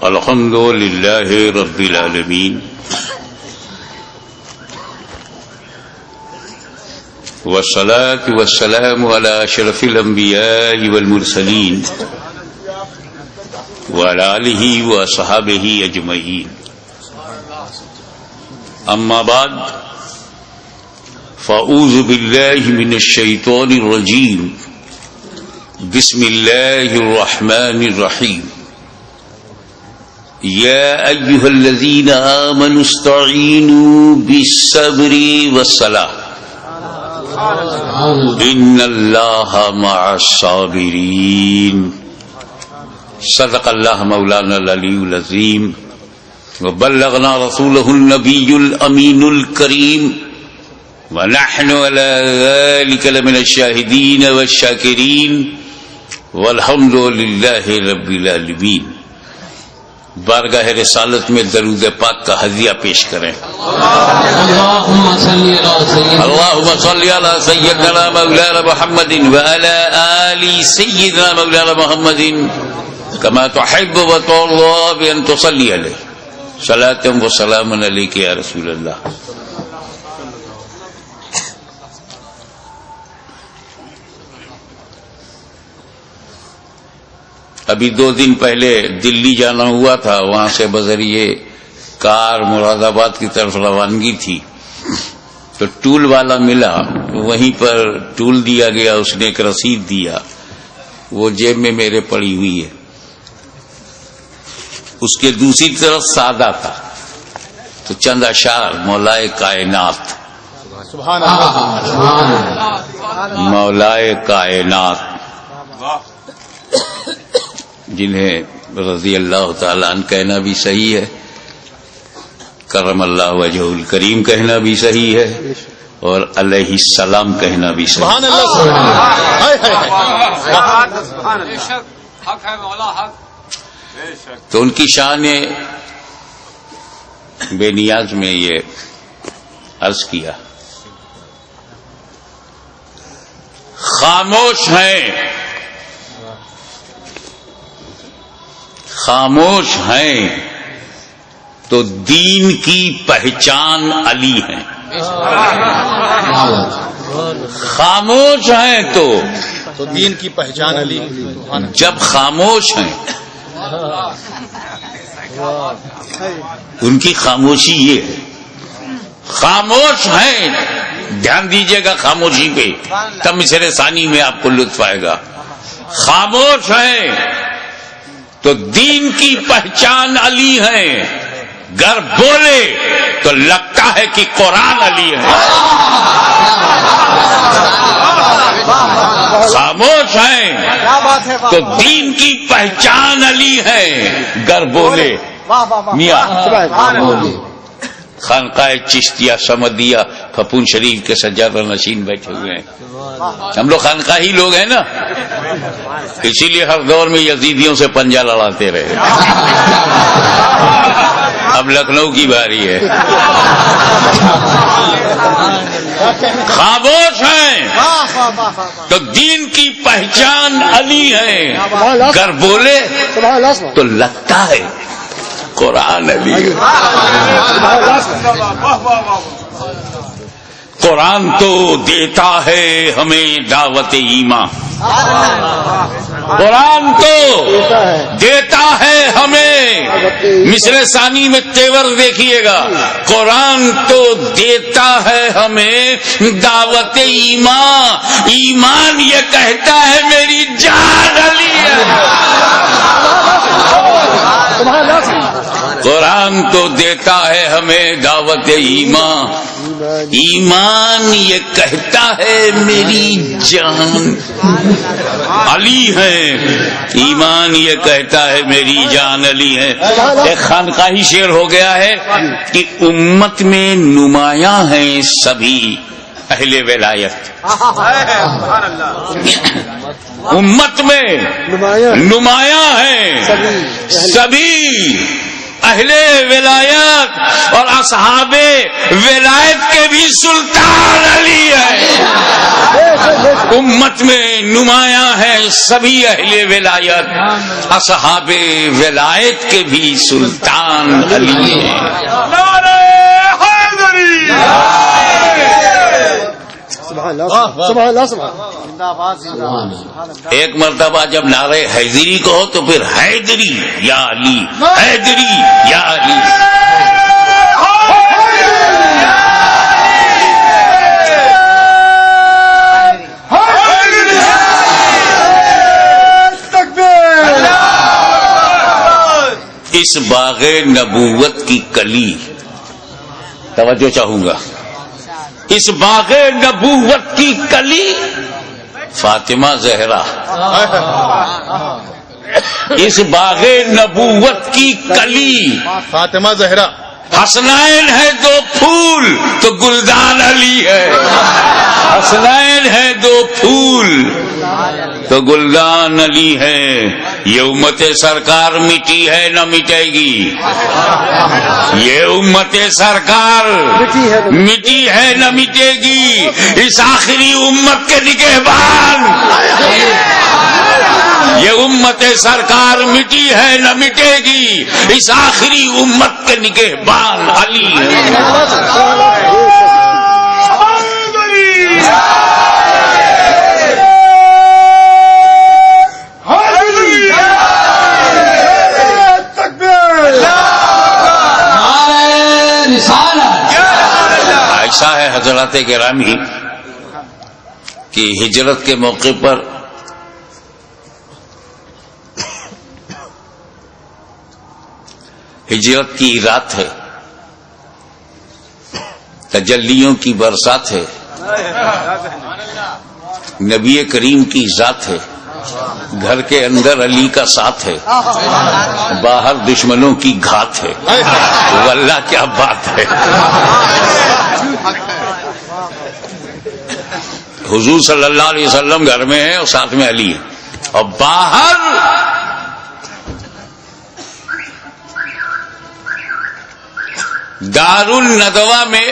الحمد للہ رب العالمین والصلاة والسلام على اشرف الانبیاء والمرسلین وعلى آلہ واصحابہ اجمعین. اما بعد فاعوذ باللہ من الشیطان الرجیم. بسم اللہ الرحمن الرحیم. یا ایھا الذین آمنوا استعینوا بالصبر والصلاۃ ان اللہ مع الصابرین. صدق اللہ مولانا العلی العظیم وبلغنا رسولہ النبی الامین الکریم ونحن على ذلك لمن الشاہدین والشاکرین والحمد للہ رب العالمین. بارگاہ رسالت میں درود پاک کا ہدیہ پیش کریں. اللہم صلی علی سیدنا مولانا محمد وعلی آل سیدنا مولانا محمد کما تحب وترضى بأن تصلی علیہ. صلاۃ و سلام علیک یا رسول اللہ. ابھی 2 دن پہلے دلی جانا ہوا تھا، وہاں سے بذریعے کار مراد آباد کی طرف روانگی تھی تو ٹول والا ملا، وہیں پر ٹول دیا گیا، اس نے ایک رسید دیا، وہ جیب میں میرے پڑی ہوئی ہے. اس کے دوسری طرف سادہ تھا تو چند اشعار مولائے کائنات، مولائے کائنات جنہیں رضی اللہ تعالیٰ عنہ کہنا بھی صحیح ہے، کرم اللہ وجہہ الکریم کہنا بھی صحیح ہے، اور علیہ السلام کہنا بھی صحیح ہے. تو ان کی شان بے نیاز میں یہ عرض کیا. خاموش ہیں، خاموش ہیں تو دین کی پہچان علی ہیں. خاموش ہیں تو دین کی پہچان علی. جب خاموش ہیں ان کی خاموشی یہ ہے. خاموش ہیں، دھیان دیجئے گا خاموشی پہ، تب مصرع ثانی میں آپ کو لطف آئے گا. خاموش ہیں تو دین کی پہچان علی ہے، گر بولے تو لگتا ہے کہ قرآن علی ہے. خاموش ہیں تو دین کی پہچان علی ہے، گر بولے. میاں خانقاہ چشتیہ سمدیہ پھپون شریف کے سجادہ نشین بیٹھے ہوئے ہیں. ہم لوگ خانقاہی لوگ ہیں نا، اسی لیے ہر دور میں یزیدیوں سے پنجہ لڑاتے رہے. اب لکھنؤ کی باری ہے. خاموش ہیں تو دین کی پہچان علی ہے، گر بولے تو لگتا ہے قرآن علی ہے. قرآن تو دیتا ہے ہمیں دعوت ایمان، قرآن تو دیتا ہے ہمیں. مصرع ثانی میں تیور دیکھیے گا. قرآن تو دیتا ہے ہمیں دعوت ایمان، ایمان یہ کہتا ہے میری جان علی ہے. قرآن تو دیتا ہے ہمیں دعوت ایمان، ایمان یہ کہتا ہے میری جان علی ہے. ایمان یہ کہتا ہے میری جان علی ہے. ایک خانقاہی شعر ہو گیا ہے کہ امت میں نمایاں ہیں سبھی اہل ولایت. امت میں نمایاں ہیں سبھی اہل ولایت اور اصحاب ولایت کے بھی سلطان علی ہے. امت میں نمایاں ہے سبھی اہل ولایت، اصحاب ولایت کے بھی سلطان علی ہیں. ایک مرتبہ جب نعرہ حیدری کہو تو پھر حیدری یا علی، حیدری یا علی. اس باغ نبوت کی کلی، توجہ چاہوں گا، اس باغ نبوت کی کلی فاطمہ زہرا، اس باغ نبوت کی کلی فاطمہ زہرا. حسنین ہے دو پھول تو گلدان علی ہے، حسنین ہے دو پھول تو گلدان علی ہے. یہ امت سرکار مٹی ہے نہ مٹے گی، یہ امت سرکار مٹی ہے نہ مٹے گی. اس آخری امت کے نگہبان، یہ امت سرکار مٹی ہے نہ مٹے گی، اس آخری امت کے نگہبان علی ہے. ایسا ہے حضرات گرامی کہ ہجرت کے موقع پر ہجرت کی رات ہے، تجلیوں کی برسات ہے، نبی کریم کی ذات ہے، گھر کے اندر علی کا ساتھ ہے، باہر دشمنوں کی گھات ہے. واللہ کیا بات ہے. حضور صلی اللہ علیہ وسلم گھر میں ہے اور ساتھ میں علی ہے، اور باہر دار الندوہ میں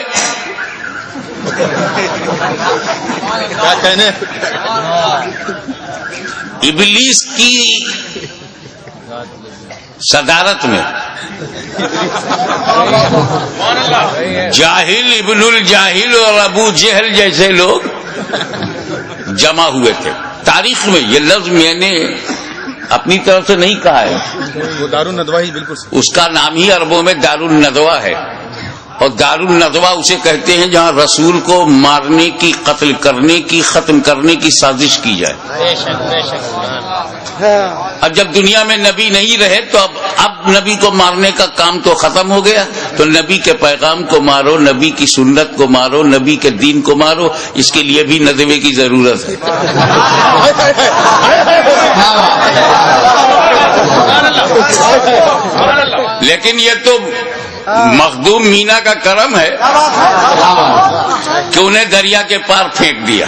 کیا کہنے ابلیس کی صدارت میں جاہل ابن الجاہل اور ابو جہل جیسے لوگ جمع ہوئے تھے. تاریخ میں یہ لفظ میں نے اپنی طرف سے نہیں کہا ہے، وہ دار الندوہ ہی بالکل اس کا نام ہی عربوں میں دار الندوہ ہے. اور دار الندوہ اسے کہتے ہیں جہاں رسول کو مارنے کی، قتل کرنے کی، ختم کرنے کی سازش کی جائے. اب جب دنیا میں نبی نہیں رہے تو اب نبی کو مارنے کا کام تو ختم ہو گیا، تو نبی کے پیغام کو مارو، نبی کی سنت کو مارو، نبی کے دین کو مارو. اس کے لیے بھی ندوے کی ضرورت ہے. لیکن یہ تو مخدوم مینا کا کرم ہے کہ انہیں دریا کے پار پھینک دیا.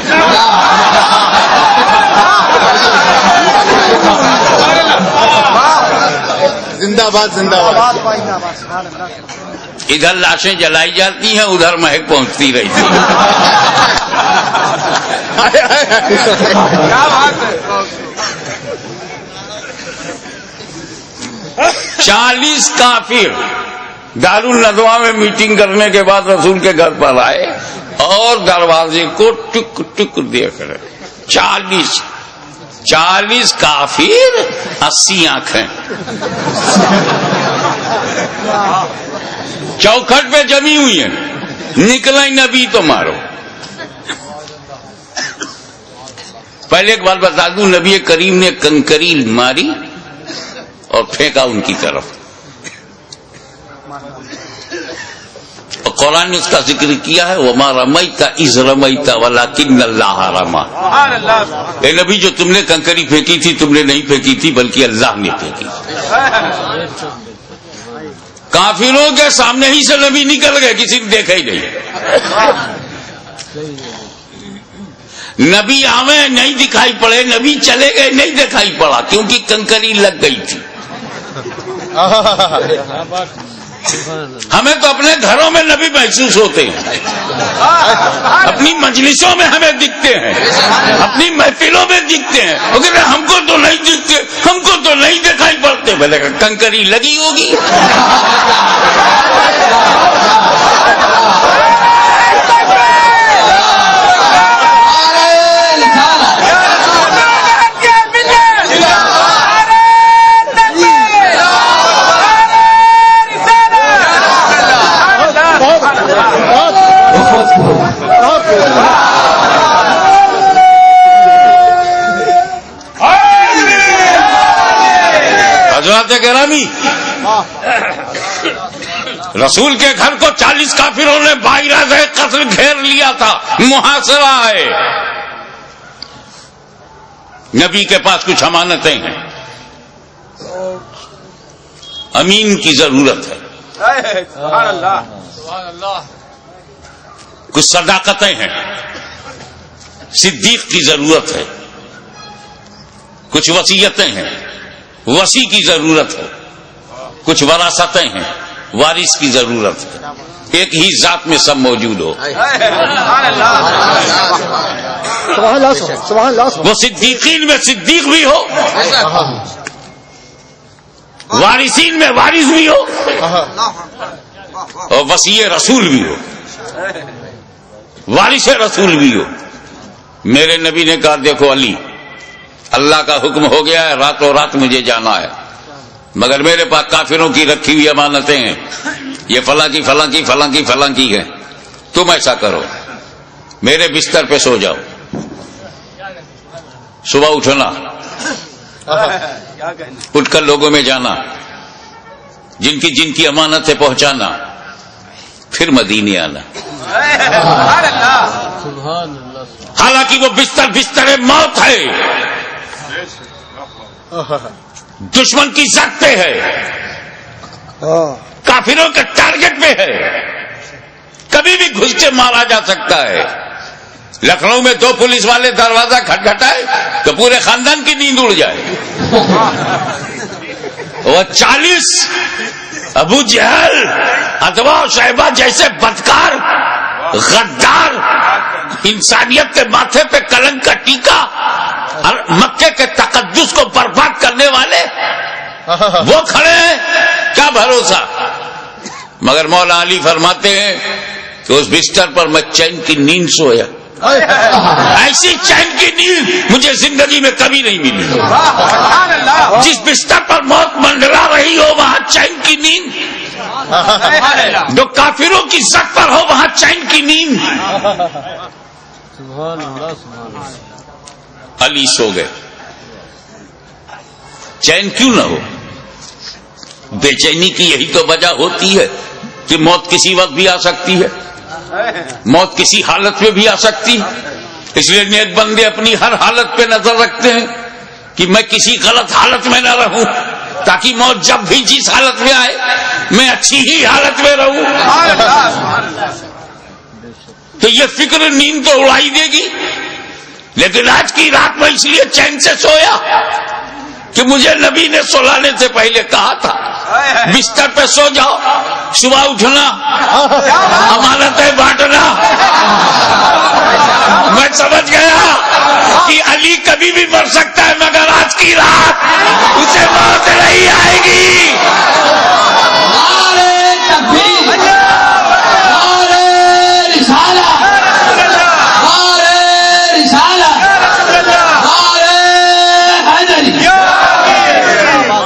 زندہ باد زندہ باد. ادھر لاشیں جلائی جاتی ہیں، ادھر مہک پہنچتی رہی تھی. 40 کافر دار الندوہ میں میٹنگ کرنے کے بعد رسول کے گھر پر آئے اور دروازے کو ٹک ٹک دیکھ رہے. 40 کافر 80 آنکھیں چوکھٹ پہ جمی ہوئی ہیں. نکلا ہی نبی تو مارو. پہلے ایک بات بتا دوں، نبی کریم نے کنکری ماری اور پھینکا ان کی طرف. اور قرآن نے اس کا ذکر کیا ہے، وَمَا رَمَيْتَ إِذْ رَمَيْتَ وَلَكِنَّ اللَّهَ رَمَى. اے نبی، جو تم نے کنکری پھینکی تھی تم نے نہیں پھینکی تھی بلکہ اللہ نے پھینکی. کافروں کے سامنے ہی سے نبی نکل گئے، کسی نے دیکھا ہی نہیں. نبی آوے نہیں دکھائی پڑے، نبی چلے گئے نہیں دکھائی پڑا، کیونکہ کنکری لگ گئی تھی. ہمیں تو اپنے گھروں میں نبی محسوس ہوتے ہیں، اپنی مجلسوں میں ہمیں دکھتے ہیں، اپنی محفلوں میں دکھتے ہیں، مگر ہم کو تو نہیں دکھتے، ہم کو تو نہیں دکھائی پڑتے. بھلے کنکری لگی ہوگی. حضرات گرامی، رسول کے گھر کو 40 کافروں نے باعث قتل گھیر لیا تھا. محاصرہ ہے. نبی کے پاس کچھ امانتیں ہیں، امین کی ضرورت ہے، کچھ صداقتیں ہیں، صدیق کی ضرورت ہے، کچھ وصیتیں ہیں، وصی کی ضرورت ہے، کچھ وراثتیں ہیں، وارث کی ضرورت ہے. ایک ہی ذات میں سب موجود ہو. وہ صدیقین میں صدیق بھی ہو، وارثین میں وارث بھی ہو، اور وصی رسول بھی ہو، وارث رسول بھی ہو. میرے نبی نے کہا دیکھو علی، اللہ کا حکم ہو گیا ہے، راتوں رات مجھے جانا ہے، مگر میرے پاس کافروں کی رکھی ہوئی امانتیں ہیں، یہ فلاں کی فلاں کی فلاں کی فلاں کی ہے. تم ایسا کرو، میرے بستر پہ سو جاؤ، صبح اٹھنا، اٹھ کر لوگوں میں جانا، جن کی امانتیں پہنچانا، پھر مدینے آنا. حالانکہ وہ بستر موت ہے، دشمن کی زد پہ ہے، کافروں کے ٹارگٹ پہ ہے، کبھی بھی گھس کے مارا جا سکتا ہے. لکھنؤ میں 2 پولیس والے دروازہ کھٹکھٹائے تو پورے خاندان کی نیند اڑ جائے. وہ 40 ابو جہل، ادوا و شیبہ جیسے بدکار، غدار، انسانیت کے ماتھے پہ کلنک کا ٹیکا اور مکے کے تقدس کو برباد کرنے والے وہ کھڑے ہیں، کیا بھروسہ. مگر مولا علی فرماتے ہیں کہ اس بستر پر میں چین کی نیند سویا، ایسی چین کی نیند مجھے زندگی میں کبھی نہیں ملی. جس بستر پر موت منڈرا رہی ہو وہاں چین کی نیند، جو کافروں کی زد پر ہو وہاں چین کی نیند. علی سو گئے. چین کیوں نہ ہو؟ بے چینی کی یہی تو وجہ ہوتی ہے کہ موت کسی وقت بھی آ سکتی ہے، موت کسی حالت میں بھی آ سکتی ہے. اس لیے نیک بندے اپنی ہر حالت پہ نظر رکھتے ہیں کہ میں کسی غلط حالت میں نہ رہوں، تاکہ موت جب بھی جس حالت میں آئے میں اچھی ہی حالت میں رہوں. تو یہ فکر نیند تو اڑائی دے گی. لیکن آج کی رات میں اس لیے چین سے سویا کہ مجھے نبی نے سلانے سے پہلے کہا تھا بستر پہ سو جاؤ، صبح اٹھنا، امانتیں بانٹنا. میں سمجھ گیا کہ علی کبھی بھی مر سکتا ہے، مگر آج کی رات اسے موت نہیں آئے گی.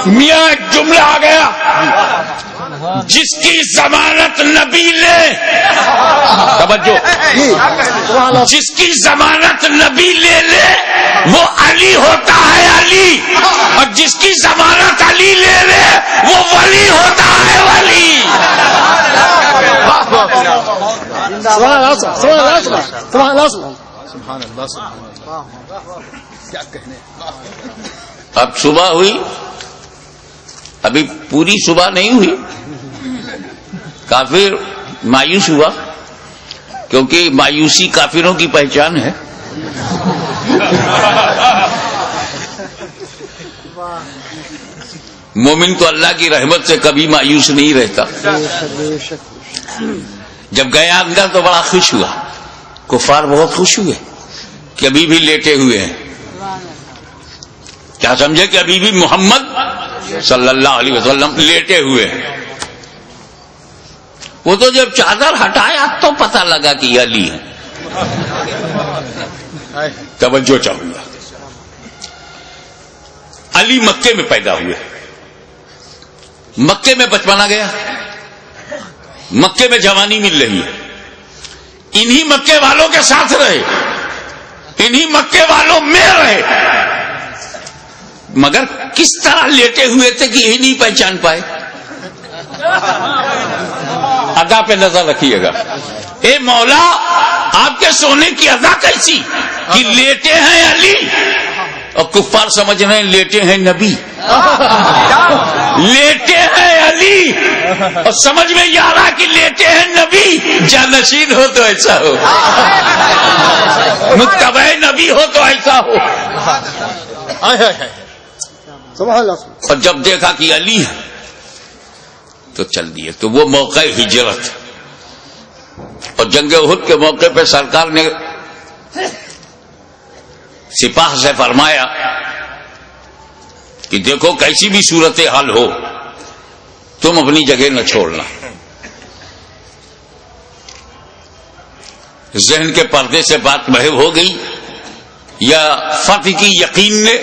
میاں ایک جملہ آ گیا، جس کی ضمانت نبی لے، توجہ، جس کی ضمانت نبی لے وہ علی ہوتا ہے علی، اور جس کی ضمانت علی لے وہ ولی ہوتا ہے ولی. اب صبح ہوئی، ابھی پوری صبح نہیں ہوئی. کافر مایوس ہوا، کیونکہ مایوسی کافروں کی پہچان ہے. مومن تو اللہ کی رحمت سے کبھی مایوس نہیں رہتا. جب گیا اندر تو بڑا خوش ہوا. کفار بہت خوش ہوئے کہ ابھی بھی لیٹے ہوئے ہیں. کیا سمجھے کہ ابھی بھی محمد صلی اللہ علیہ وسلم لیٹے ہوئے ہیں. وہ تو جب چادر ہٹایا تو پتہ لگا کہ یہ علی ہے. توجہ چاہوں گا. علی مکے میں پیدا ہوئے, مکے میں بچپنا گیا, مکے میں جوانی مل رہی ہے, انہی مکے والوں کے ساتھ رہے, انہی مکے والوں میں رہے, مگر کس طرح لیٹے ہوئے تھے کہ یہی نہیں پہچان پائے. ادا پہ نظر رکھیے گا. اے مولا آپ کے سونے کی ادا کیسی کہ لیٹے ہیں علی اور کفار سمجھ رہے ہیں لیٹے ہیں نبی. لیٹے ہیں علی اور سمجھ میں یہ آ رہا کہ لیٹے ہیں نبی. جانشین ہو تو ایسا ہو, متبع نبی ہو تو ایسا ہو. اور جب دیکھا کہ علی ہے تو چل دیے. تو وہ موقع ہجرت اور جنگ احد کے موقع پہ سرکار نے سپاہ سے فرمایا کہ دیکھو کیسی بھی صورت حال ہو تم اپنی جگہ نہ چھوڑنا. ذہن کے پردے سے بات محو ہو گئی یا فتح کی یقین نے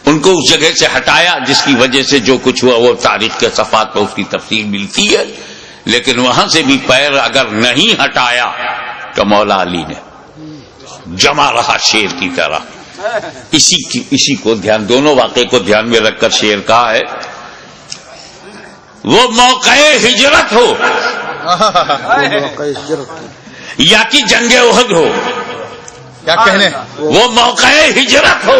ان کو اس جگہ سے ہٹایا جس کی وجہ سے جو کچھ ہوا وہ تاریخ کے صفحات پر اس کی تفصیل ملتی ہے. لیکن وہاں سے بھی پیر اگر نہیں ہٹایا تو مولا علی نے جمع رہا شیر کی طرح. اسی کو دھیان, دونوں واقعے کو دھیان میں رکھ کر شیر کہا ہے. وہ موقع ہجرت ہو یا کہ جنگ احد ہو, کیا کہنے, وہ موقع ہجرت ہو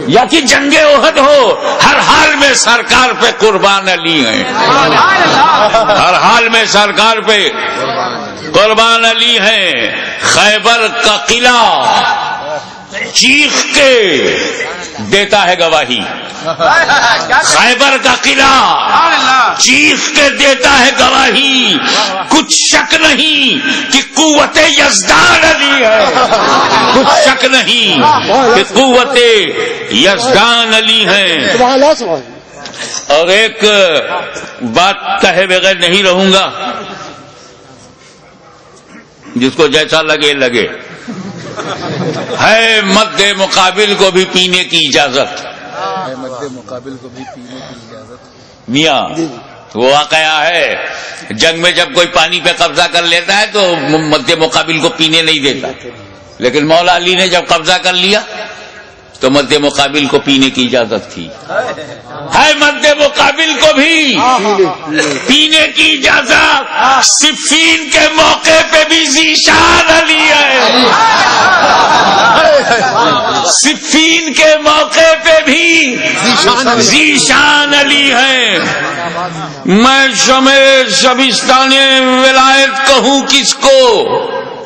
یا کہ جنگ احد ہو, ہر حال میں سرکار پہ قربان علی ہیں. ہر حال میں سرکار پہ قربان علی ہیں. خیبر کا قلعہ چیخ کے دیتا ہے گواہی. خیبر کا قلعہ چیخ کے دیتا ہے گواہی. کچھ شک نہیں کہ قوت یزدان علی ہے, کچھ شک نہیں کہ قوت یزدان علی ہے. اور ایک بات کہے بغیر نہیں رہوں گا, جس کو جیسا لگے لگے. ہے مد مقابل کو بھی پینے کی اجازت, مد مقابل کو بھی پینے کی اجازت. میاں وہ واقعہ ہے جنگ میں جب کوئی پانی پہ قبضہ کر لیتا ہے تو مد مقابل کو پینے نہیں دیتا, لیکن مولا علی نے جب قبضہ کر لیا تو مد مقابل کو پینے کی اجازت تھی. ہے مد مقابل کو بھی پینے کی اجازت. صفین کے موقع پہ بھی ذیشان علی ہے, صفین کے موقع پہ بھی ذیشان علی ہے. میں شمع شبستان ولایت کہوں کس کو,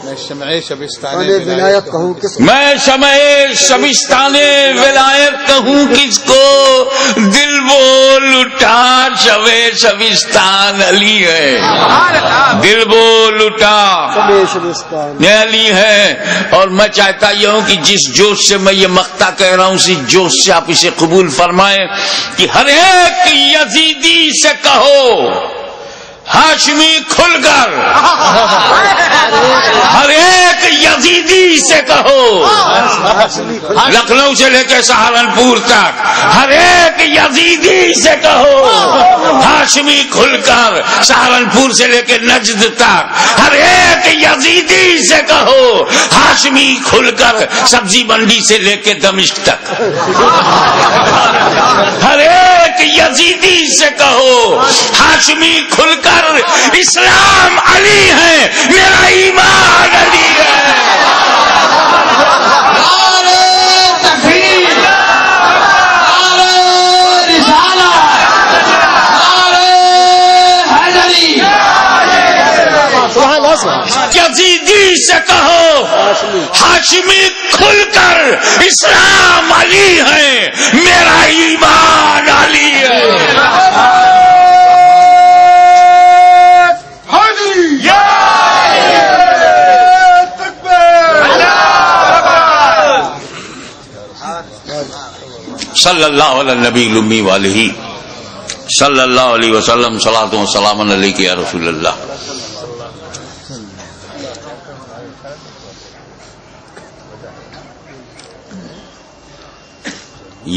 میں شمع شبستان ولایت کہوں کس کو, میں شمع شبستان ولایت کہوں کس کو. دل بول اٹھا شمع شبستان علی ہے, دل بول اٹھا علی ہے. اور میں چاہتا یہ ہوں کہ جس جوش سے میں یہ مقطع کہہ رہا ہوں اسی جوش سے آپ اسے قبول فرمائیں کہ ہر ایک یزیدی سے کہو ہاشمی کھل کر, ہر ایک یزیدی سے کہو, لکھنؤ سے لے کے سہارنپور تک ہر ایک یزیدی سے کہو ہاشمی کھل کر, سہارنپور سے لے کے نجد تک ہر ایک یزیدی سے کہو ہاشمی کھل کر, سبزی منڈی سے لے کے دمشق تک ہر ایک یزیدی سے کہو ہاشمی کھل کر. اسلام علی ہے, میرا ایمان علی ہے. یزیدی سے کہو ہاشمی کھل کر اسلام علی ہے، میرا ایمان علی ہے. صلی اللہ علیہ نبی الامی والہ صلی اللہ علیہ وسلم. صلاۃ و سلام علیک یا رسول اللہ.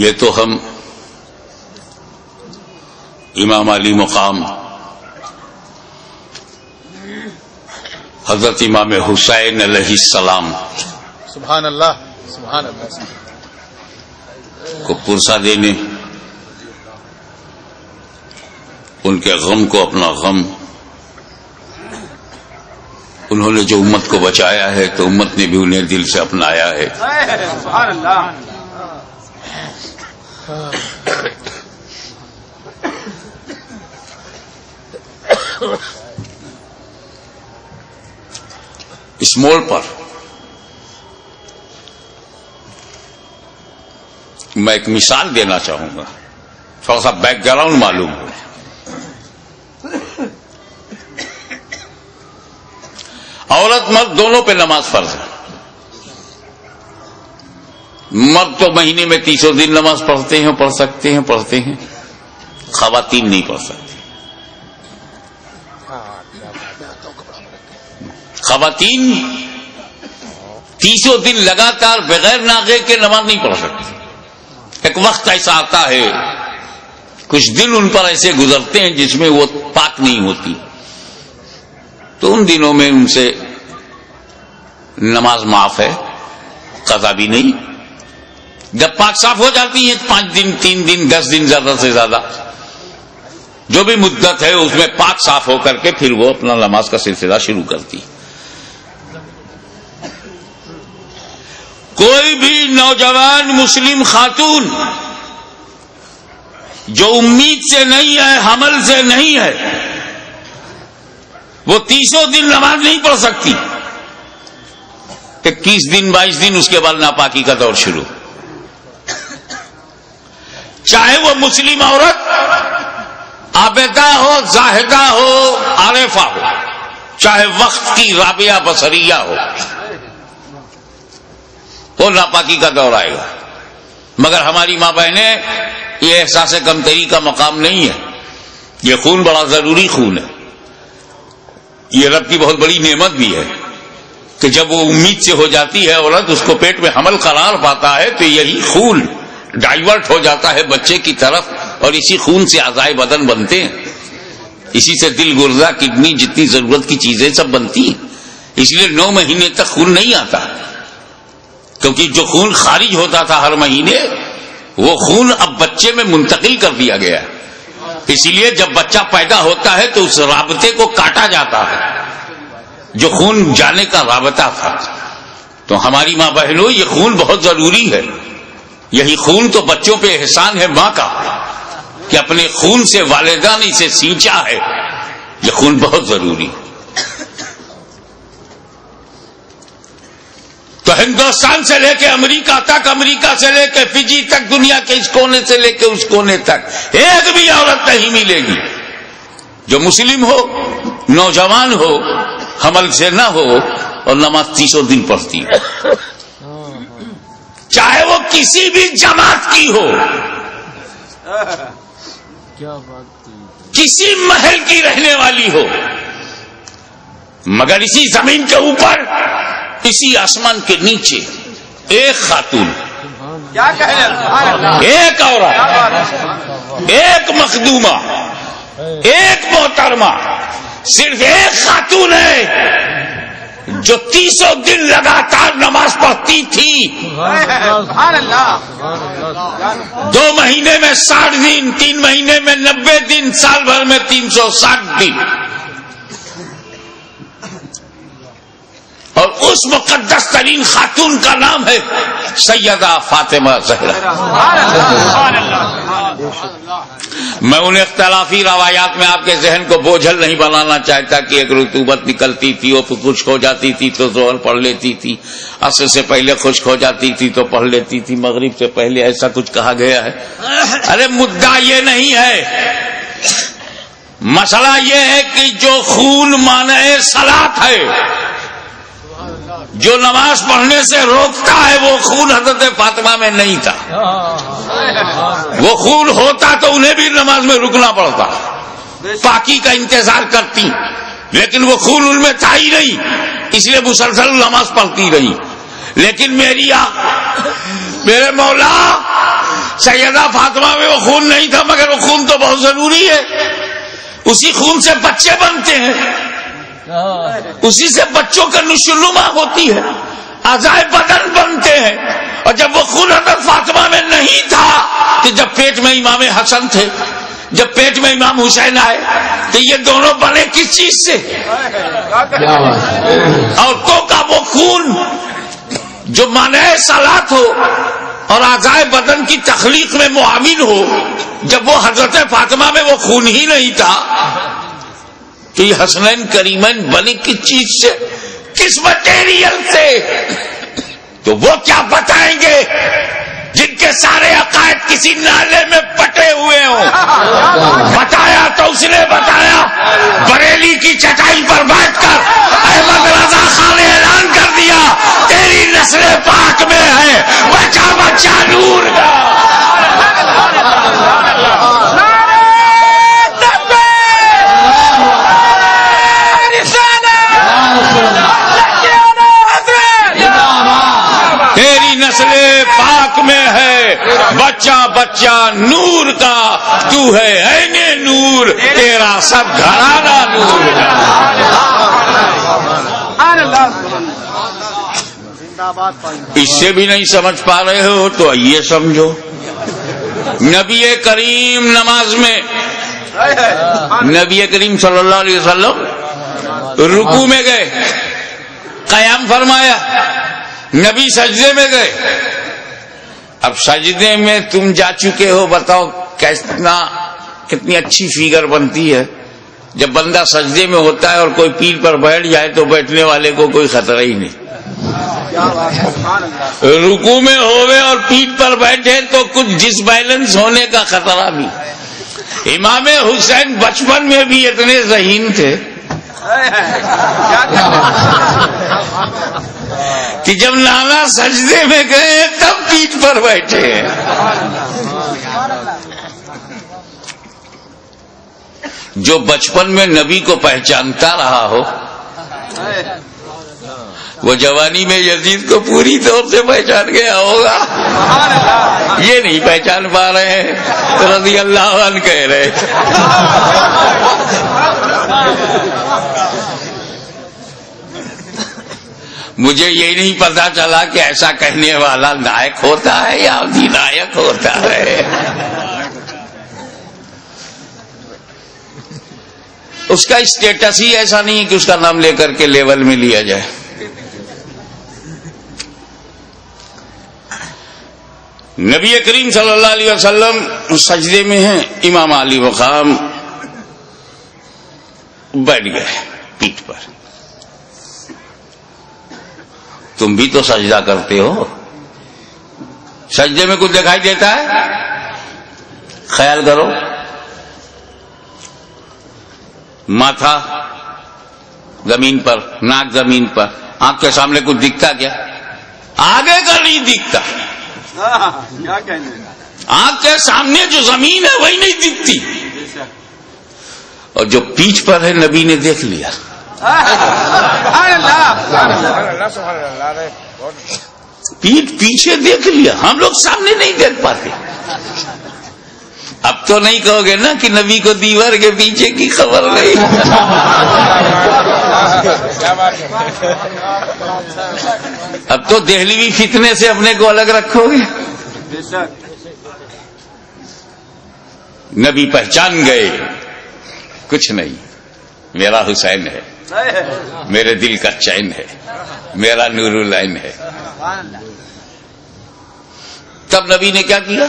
یہ تو ہم امام علی مقام حضرت امام حسین علیہ السلام سبحان اللہ سبحان اللہ کو پرسا دینے، ان کے غم کو اپنا غم، انہوں نے جو امت کو بچایا ہے تو امت نے بھی انہیں دل سے اپنایا ہے. سبحان اللہ. اس موڑ پر میں ایک مثال دینا چاہوں گا، تھوڑا سا بیک گراؤنڈ معلوم ہو. عورت مرد دونوں پہ نماز فرض ہے. مرد تو مہینے میں 300 دن نماز پڑھتے ہیں. خواتین نہیں پڑھ سکتی. خواتین 300 دن لگاتار بغیر ناغے کے نماز نہیں پڑھ سکتی. ایک وقت ایسا آتا ہے، کچھ دن ان پر ایسے گزرتے ہیں جس میں وہ پاک نہیں ہوتی، تو ان دنوں میں ان سے نماز معاف ہے، قضا بھی نہیں. جب پاک صاف ہو جاتی ہیں 5 دن 3 دن 10 دن زیادہ سے زیادہ جو بھی مدت ہے اس میں پاک صاف ہو کر کے پھر وہ اپنا نماز کا سلسلہ شروع کرتی. کوئی بھی نوجوان مسلم خاتون جو امید سے نہیں ہے، حمل سے نہیں ہے، وہ 300 دن نماز نہیں پڑھ سکتی. 21 دن 22 دن اس کے بعد ناپاکی کا دور شروع. چاہے وہ مسلم عورت عابدہ ہو، زاہدہ ہو، عارفہ ہو، چاہے وقت کی رابعہ بصریہ ہو، وہ ناپاکی کا دور آئے گا. مگر ہماری ماں بہنیں، یہ احساس کمتری کا مقام نہیں ہے. یہ خون بڑا ضروری خون ہے. یہ رب کی بہت بڑی نعمت بھی ہے کہ جب وہ امید سے ہو جاتی ہے عورت، اس کو پیٹ میں حمل قرار پاتا ہے تو یہی خون ڈائیورٹ ہو جاتا ہے بچے کی طرف، اور اسی خون سے اعضائے بدن بنتے ہیں. اسی سے دل، گردہ، کڈنی، جتنی ضرورت کی چیزیں سب بنتی ہیں. اس لیے 9 مہینے تک خون نہیں آتا، کیونکہ جو خون خارج ہوتا تھا ہر مہینے وہ خون اب بچے میں منتقل کر دیا گیا. اسی لیے جب بچہ پیدا ہوتا ہے تو اس رابطے کو کاٹا جاتا ہے جو خون جانے کا رابطہ تھا. تو ہماری ماں بہنوں، یہ خون بہت ضروری ہے. یہی خون تو بچوں پہ احسان ہے ماں کا کہ اپنے خون سے والدہ نے اسے سینچا ہے. یہ خون بہت ضروری ہے. تو ہندوستان سے لے کے امریکہ تک، امریکہ سے لے کے فجی تک، دنیا کے اس کونے سے لے کے اس کونے تک ایک بھی عورت نہیں ملے گی جو مسلم ہو، نوجوان ہو، حمل سے نہ ہو اور نماز 300 دن پڑھتی ہو، چاہے وہ کسی بھی جماعت کی ہو، کسی محل کی رہنے والی ہو. مگر اسی زمین کے اوپر، اسی آسمان کے نیچے ایک خاتون، ایک عورت، ایک مخدومہ، ایک محترمہ، صرف ایک خاتون ہے جو 300 دن لگاتار نماز پڑھتی تھی. 2 مہینے میں 60 دن، 3 مہینے میں 90 دن، سال بھر میں 360 دن. اور اس مقدس ترین خاتون کا نام ہے سیدہ فاطمہ زہرا. میں ان اختلافی روایات میں آپ کے ذہن کو بوجھل نہیں بنانا چاہتا کہ ایک رطوبت نکلتی تھی وہ خشک ہو جاتی تھی تو ظہر پڑھ لیتی تھی, عصر سے پہلے خشک ہو جاتی تھی تو پڑھ لیتی تھی, مغرب سے پہلے, ایسا کچھ کہا گیا ہے. ارے مدعا یہ نہیں ہے, مسئلہ یہ ہے کہ جو خون مانع صلاۃ ہے, جو نماز پڑھنے سے روکتا ہے, وہ خون حضرت فاطمہ میں نہیں تھا. وہ خون ہوتا تو انہیں بھی نماز میں رکنا پڑتا, پاکی کا انتظار کرتی, لیکن وہ خون ان میں تھا ہی نہیں, اس لیے مسلسل نماز پڑھتی رہی. لیکن میرے مولا سیدہ فاطمہ میں وہ خون نہیں تھا, مگر وہ خون تو بہت ضروری ہے. اسی خون سے بچے بنتے ہیں, اسی سے بچوں کا نشوونما ہوتی ہے, اعضائے بدن بنتے ہیں. اور جب وہ خون حضرت فاطمہ میں نہیں تھا, کہ جب پیٹ میں امام حسن تھے, جب پیٹ میں امام حسین آئے, تو یہ دونوں بنے کس چیز سے؟ عورتوں کا وہ خون جو مانع صلاۃ ہو اور اعضائے بدن کی تخلیق میں معاون ہو, جب وہ حضرت فاطمہ میں وہ خون ہی نہیں تھا, تو یہ حسنین کریمین بنے کس چیز سے, کس مٹیریل سے؟ تو وہ کیا بتائیں گے جن کے سارے عقائد کسی نالے میں پٹے ہوئے ہوں؟ بتایا تو اس نے بتایا, بریلی کی چٹائی پر بیٹھ کر احمد رضا خان نے اعلان کر دیا تیری نسل پاک میں ہے بچہ بچہ نور کا. تیری نسل پاک میں ہے بچہ بچہ نور کا, تو ہے عین نور, تیرا سب گھرانہ نور کا. اس سے بھی نہیں سمجھ پا رہے ہو تو یہ سمجھو, نبی کریم نماز میں, نبی کریم صلی اللہ علیہ وسلم رکوع میں گئے, قیام فرمایا, نبی سجدے میں گئے. اب سجدے میں تم جا چکے ہو, بتاؤ کتنی اچھی فگر بنتی ہے جب بندہ سجدے میں ہوتا ہے اور کوئی پیر پر بیٹھ جائے تو بیٹھنے والے کو کوئی خطرہ ہی نہیں. رکوع میں ہوئے اور پیٹھ پر بیٹھے تو کچھ ڈس بیلنس ہونے کا خطرہ بھی. امام حسین بچپن میں بھی اتنے ذہین تھے کہ جب نانا سجدے میں گئے تب پیٹھ پر بیٹھے. جو بچپن میں نبی کو پہچانتا رہا ہو, وہ جوانی میں یزید کو پوری طور سے پہچان گیا ہوگا. یہ نہیں پہچان پا رہے ہیں, رضی اللہ عنہ کہہ رہے. مجھے یہ نہیں پتا چلا کہ ایسا کہنے والا نائک ہوتا ہے یا ودھائک ہوتا ہے. اس کا اسٹیٹس ہی ایسا نہیں کہ اس کا نام لے کر کے لیول میں لیا جائے. نبی کریم صلی اللہ علیہ وسلم سجدے میں ہیں, امام علی مقام بیٹھ گئے پیٹھ پر. تم بھی تو سجدہ کرتے ہو, سجدے میں کچھ دکھائی دیتا ہے؟ خیال کرو, ماتھا زمین پر, ناک زمین پر, آنکھ کے سامنے کچھ دکھتا کیا؟ آگے کا نہیں دکھتا. آنکھ کے سامنے جو زمین ہے وہی نہیں دکھتی, اور جو پیٹھ پر ہے نبی نے دیکھ لیا. پیٹھ پیچھے دیکھ لیا, ہم لوگ سامنے نہیں دیکھ پاتے. اب تو نہیں کہو گے نا کہ نبی کو دیوار کے پیچھے کی خبر نہیں. اب تو دہلوی فتنے سے اپنے کو الگ رکھو گے. نبی پہچان گئے, کچھ نہیں, میرا حسین ہے. میرے دل کا چین ہے، میرا نور العین ہے. تب نبی نے کیا کیا؟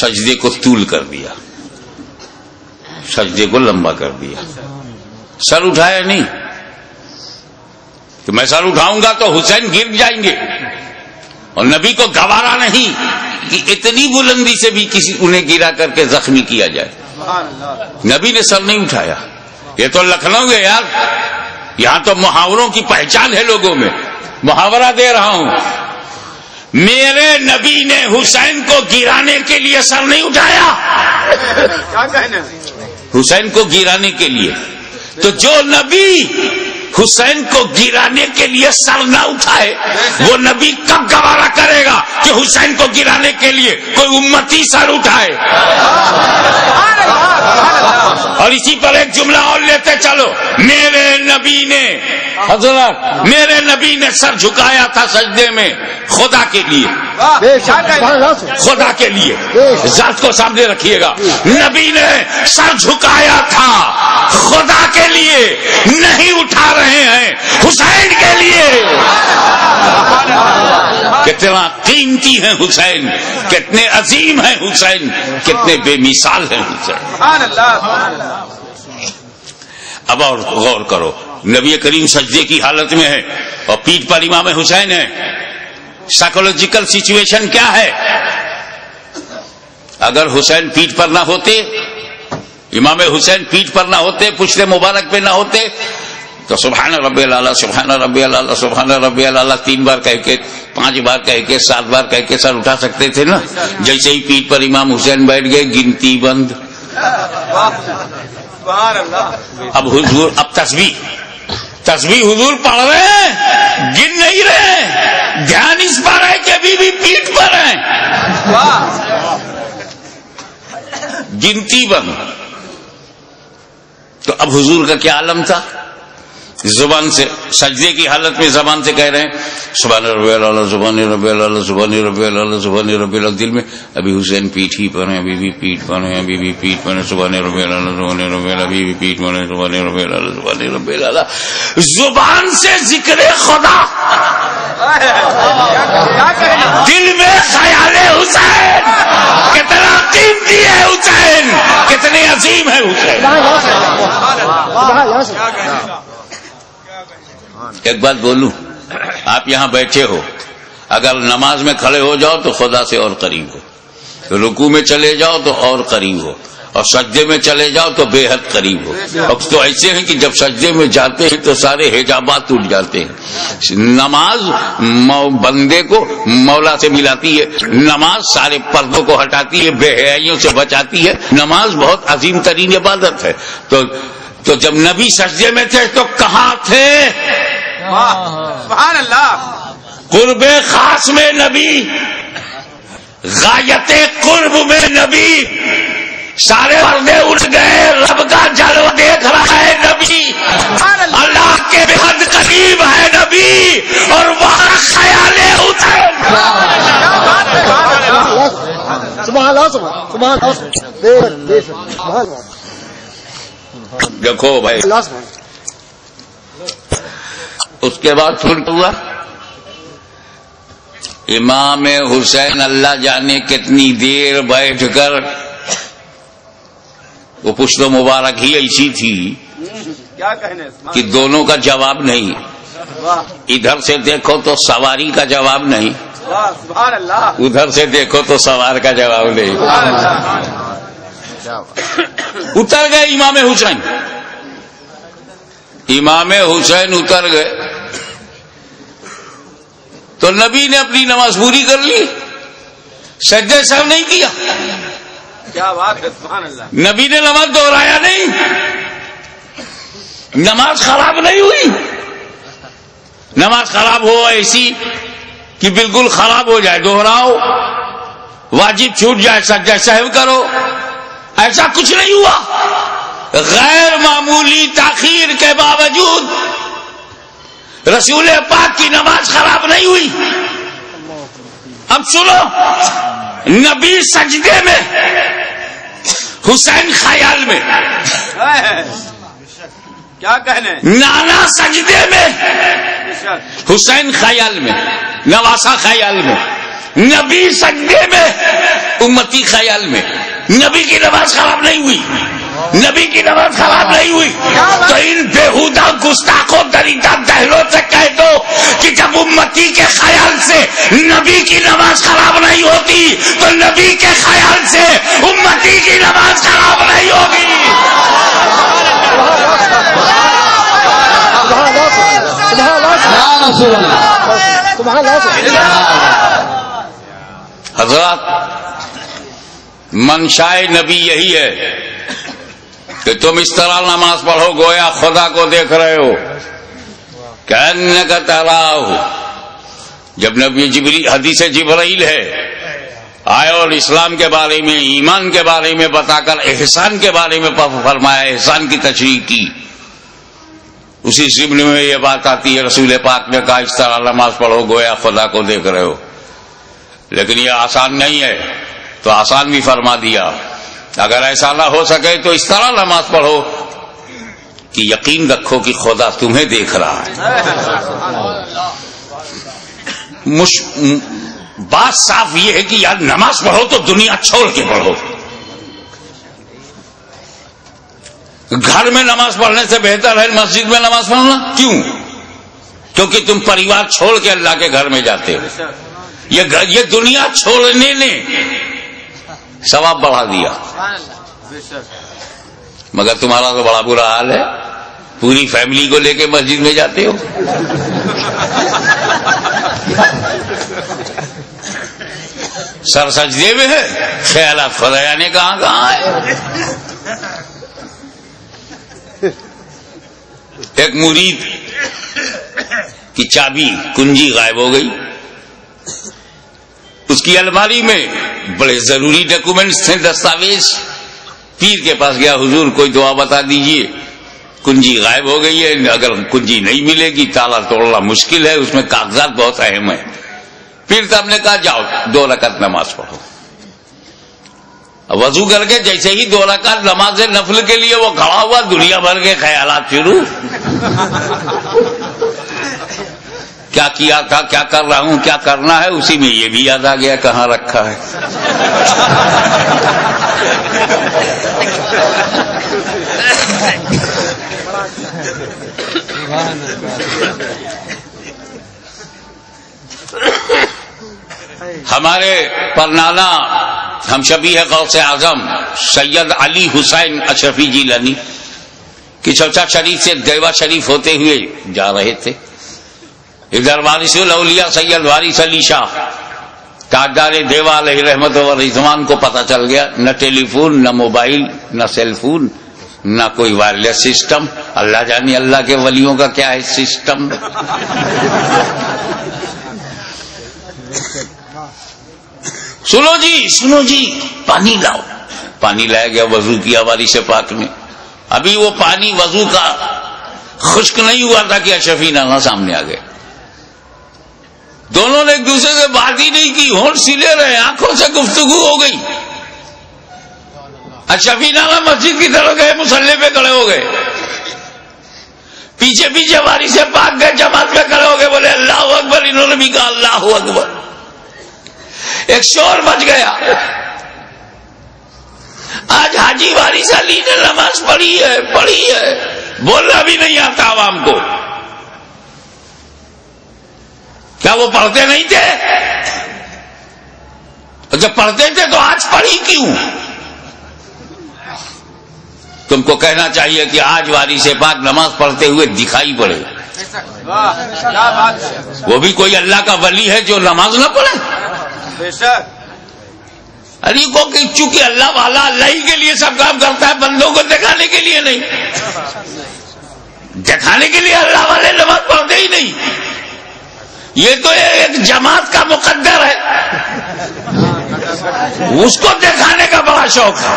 سجدے کو طول کر دیا، سجدے کو لمبا کر دیا. سر اٹھایا نہیں کہ میں سر اٹھاؤں گا تو حسین گر جائیں گے، اور نبی کو گوارا نہیں کہ اتنی بلندی سے بھی کسی انہیں گرا کر کے زخمی کیا جائے. نبی نے سر نہیں اٹھایا. یہ تو لکھنؤ ہے یار، یہاں تو محاوروں کی پہچان ہے لوگوں میں. محاورہ دے رہا ہوں، میرے نبی نے حسین کو گرانے کے لیے سر نہیں اٹھایا. حسین کو گرانے کے لیے. تو جو نبی حسین کو گرانے کے لیے سر نہ اٹھائے وہ نبی کب گوارا کرے گا کہ حسین کو گرانے کے لیے کوئی امتی سر اٹھائے؟ اور اسی پر ایک جملہ اور لیتے چلو، میرے نبی نے حضرت میرے نبی نے سر جھکایا تھا سجدے میں خدا کے لیے، خدا کے لیے. ذات کو سامنے رکھیے گا. نبی نے سر جھکایا تھا خدا کے لیے، نہیں اٹھا رہے ہیں حسین کے لیے. کتنا قیمتی ہیں حسین، کتنے عظیم ہیں حسین، کتنے بے مثال ہیں حسین. اب اور غور کرو، نبی کریم سجدے کی حالت میں ہے اور پیٹھ پر امام حسین ہے. سائیکولوجیکل سچویشن کیا ہے؟ اگر حسین پیٹھ پر نہ ہوتے، امام حسین پیٹھ پر نہ ہوتے، پشت مبارک پہ نہ ہوتے، تو سبحان ربی الاعلیٰ سبحان ربی الاعلیٰ سبحان ربی الاعلیٰ 3 بار کہہ کے، 5 بار کہہ کے، 7 بار کہہ کے سر اٹھا سکتے تھے نا. جیسے ہی پیٹھ پر امام حسین بیٹھ گئے، گنتی بند. اب حضور، اب تسبیح حضور پڑھ رہے ہیں، گن نہیں رہے، دھیان اس پر ہے کہ ابھی بھی پیٹھ پر ہیں. گنتی بند. تو اب حضور کا کیا عالم تھا؟ زبان سے، سجدے کی حالت میں زبان سے کہہ رہے ہیں سبحان ربی الاعلیٰ سبحان ربی الاعلیٰ سبحان ربی الاعلیٰ سبحان ربی الاعلیٰ. دل میں ابھی حسین پیٹھ ہی پر ہیں، ابھی بھی پیٹھ پر ہیں، ابھی بھی پیٹھ پر ہیں. سبحان ربی الاعلیٰ سبحان ربی الاعلیٰ، ابھی بھی پیٹھ پر ہیں. سبحان ربی الاعلیٰ سبحان ربی الاعلیٰ. زبان سے ذکر خدا، دل میں خیال حسین. کتنا قیمتی ہے حسین، کتنے عظیم ہے حسین. ایک بات بولوں، آپ یہاں بیٹھے ہو، اگر نماز میں کھڑے ہو جاؤ تو خدا سے اور قریب ہو، رکوع میں چلے جاؤ تو اور قریب ہو، اور سجدے میں چلے جاؤ تو بے حد قریب ہو. اب تو ایسے ہیں کہ جب سجدے میں جاتے ہیں تو سارے حجابات ٹوٹ جاتے ہیں. نماز بندے کو مولا سے ملاتی ہے، نماز سارے پردوں کو ہٹاتی ہے، بے حیائیوں سے بچاتی ہے. نماز بہت عظیم ترین عبادت ہے. تو جب نبی سجدے میں تھے تو کہاں تھے؟ سبحان اللہ. قرب خاص میں نبی، غایت قرب میں نبی، سارے پردے اٹھ گئے، رب کا جلوہ دیکھ رہا ہے نبی، اللہ کے بے حد قریب ہے نبی، اور وہاں خیال حسین. دیکھو بھائی، اس کے بعد پھر ہوا امام حسین اللہ جانے کتنی دیر بیٹھ کر، وہ پشت مبارک ہی ایسی تھی کہ دونوں کا جواب نہیں. ادھر سے دیکھو تو سواری کا جواب نہیں، ادھر سے دیکھو تو سوار کا جواب نہیں. اتر گئے امام حسین، امام حسین اتر گئے تو نبی نے اپنی نماز پوری کر لی، سجدے سر نہیں کیا. کیا بات ہے، سبحان اللہ. نبی نے نماز دہرایا نہیں، نماز خراب نہیں ہوئی. نماز خراب ہو ایسی کہ بالکل خراب ہو جائے دہراؤ، واجب چھوٹ جائے سجدہ سہو کرو، ایسا کچھ نہیں ہوا. غیر معمولی تاخیر کے باوجود رسول پاک کی نماز خراب نہیں ہوئی. اب سنو، نبی سجدے میں، حسین خیال میں. کیا کہنے، نانا سجدے میں، حسین خیال میں، نواسا خیال میں، نبی سجدے میں، امتی خیال میں. نبی کی نماز خراب نہیں ہوئی، نبی کی نماز خراب نہیں ہوئی. تو ان بےہودہ گستاخوں دریدہ دہلوں سے کہہ دو کہ جب امتی کے خیال سے نبی کی نماز خراب نہیں ہوتی تو نبی کے خیال سے امتی کی نماز خراب نہیں ہوگی. حضرات، منشائے نبی یہی ہے کہ تم اس طرح نماز پڑھو گویا خدا کو دیکھ رہے ہو. کہنے کا تراہ جب نبی جبریل، حدیث جبرائیل ہے، آئے اور اسلام کے بارے میں، ایمان کے بارے میں بتا کر احسان کے بارے میں فرمایا، احسان کی تشریح کی. اسی ضمن میں یہ بات آتی ہے، رسول پاک نے کہا اس طرح نماز پڑھو گویا خدا کو دیکھ رہے ہو. لیکن یہ آسان نہیں ہے تو آسان بھی فرما دیا. اگر ایسا نہ ہو سکے تو اس طرح نماز پڑھو کہ یقین رکھو کہ خدا تمہیں دیکھ رہا ہے. بات صاف یہ ہے کہ یار نماز پڑھو تو دنیا چھوڑ کے پڑھو. گھر میں نماز پڑھنے سے بہتر ہے مسجد میں نماز پڑھنا. کیوں؟ کیونکہ تم پریوار چھوڑ کے اللہ کے گھر میں جاتے ہو. یہ دنیا چھوڑنے نے ثواب بڑھا دیا، مگر تمہارا تو بڑا برا حال ہے، پوری فیملی کو لے کے مسجد میں جاتے ہو. سر سجدے میں ہے، خیالات خدا نے کہاں ہے. ایک مرید کی چابی کنجی غائب ہو گئی. اس کی الماری میں بڑے ضروری ڈاکومنٹس تھے، دستاویز. پیر کے پاس گیا، حضور کوئی دعا بتا دیجئے، کنجی غائب ہو گئی ہے، اگر کنجی نہیں ملے گی تالا توڑنا مشکل ہے، اس میں کاغذات بہت اہم ہیں. پیر صاحب نے کہا جاؤ 2 رکعت نماز پڑھو. وضو کر کے جیسے ہی 2 رکعت نماز نفل کے لیے وہ کھڑا ہوا، دنیا بھر کے خیالات شروع. کیا کیا تھا، کیا کر رہا ہوں، کیا کرنا ہے. اسی میں یہ بھی یاد آ گیا کہاں رکھا ہے. ہمارے پرنانا ہم شبیہ غوث اعظم سید علی حسین اشرفی جیلانی کی چوچا شریف سے دیوا شریف ہوتے ہوئے جا رہے تھے. ادھر وارث الاولیاء سید وارث علی شاہ تاجدار دیوا علیہ رحمت و رضوان کو پتہ چل گیا. نہ ٹیلی فون، نہ موبائل، نہ سیل فون، نہ کوئی وائرلیس سسٹم. اللہ جانے اللہ کے ولیوں کا کیا ہے سسٹم. سنو جی پانی لاؤ. پانی لایا گیا، وضو کیا وارث پاک نے. ابھی وہ پانی وضو کا خشک نہیں ہوا تھا کہ اشرفی نانا سامنے آ گئے. دونوں نے ایک دوسرے سے بات ہی نہیں کی، ہونٹ سلے رہے، آنکھوں سے گفتگو ہو گئی. اشرفی نانا مسجد کی طرف گئے، مصلی پہ کھڑے ہو گئے. پیچھے پیچھے وارث پاک گئے، جماعت پہ کھڑے ہو گئے، بولے اللہ اکبر. انہوں نے بھی کہا اللہ اکبر. ایک شور بچ گیا. آج حاجی وارث علی نے نماز پڑھی ہے، بولنا بھی نہیں آتا عوام کو. کیا وہ پڑھتے نہیں تھے؟ جب پڑھتے تھے تو آج پڑھی کیوں؟ تم کو کہنا چاہیے کہ آج وارث پاک نماز پڑھتے ہوئے دکھائی پڑے. وہ بھی کوئی اللہ کا ولی ہے جو نماز نہ پڑھے؟ علی کو کہ چونکہ اللہ والا اللہ ہی کے لیے سب کام کرتا ہے، بندوں کو دکھانے کے لیے نہیں. دکھانے کے لیے اللہ والے نماز پڑھتے ہی نہیں. یہ تو ایک جماعت کا مقدر ہے، اس کو دکھانے کا بڑا شوق ہے.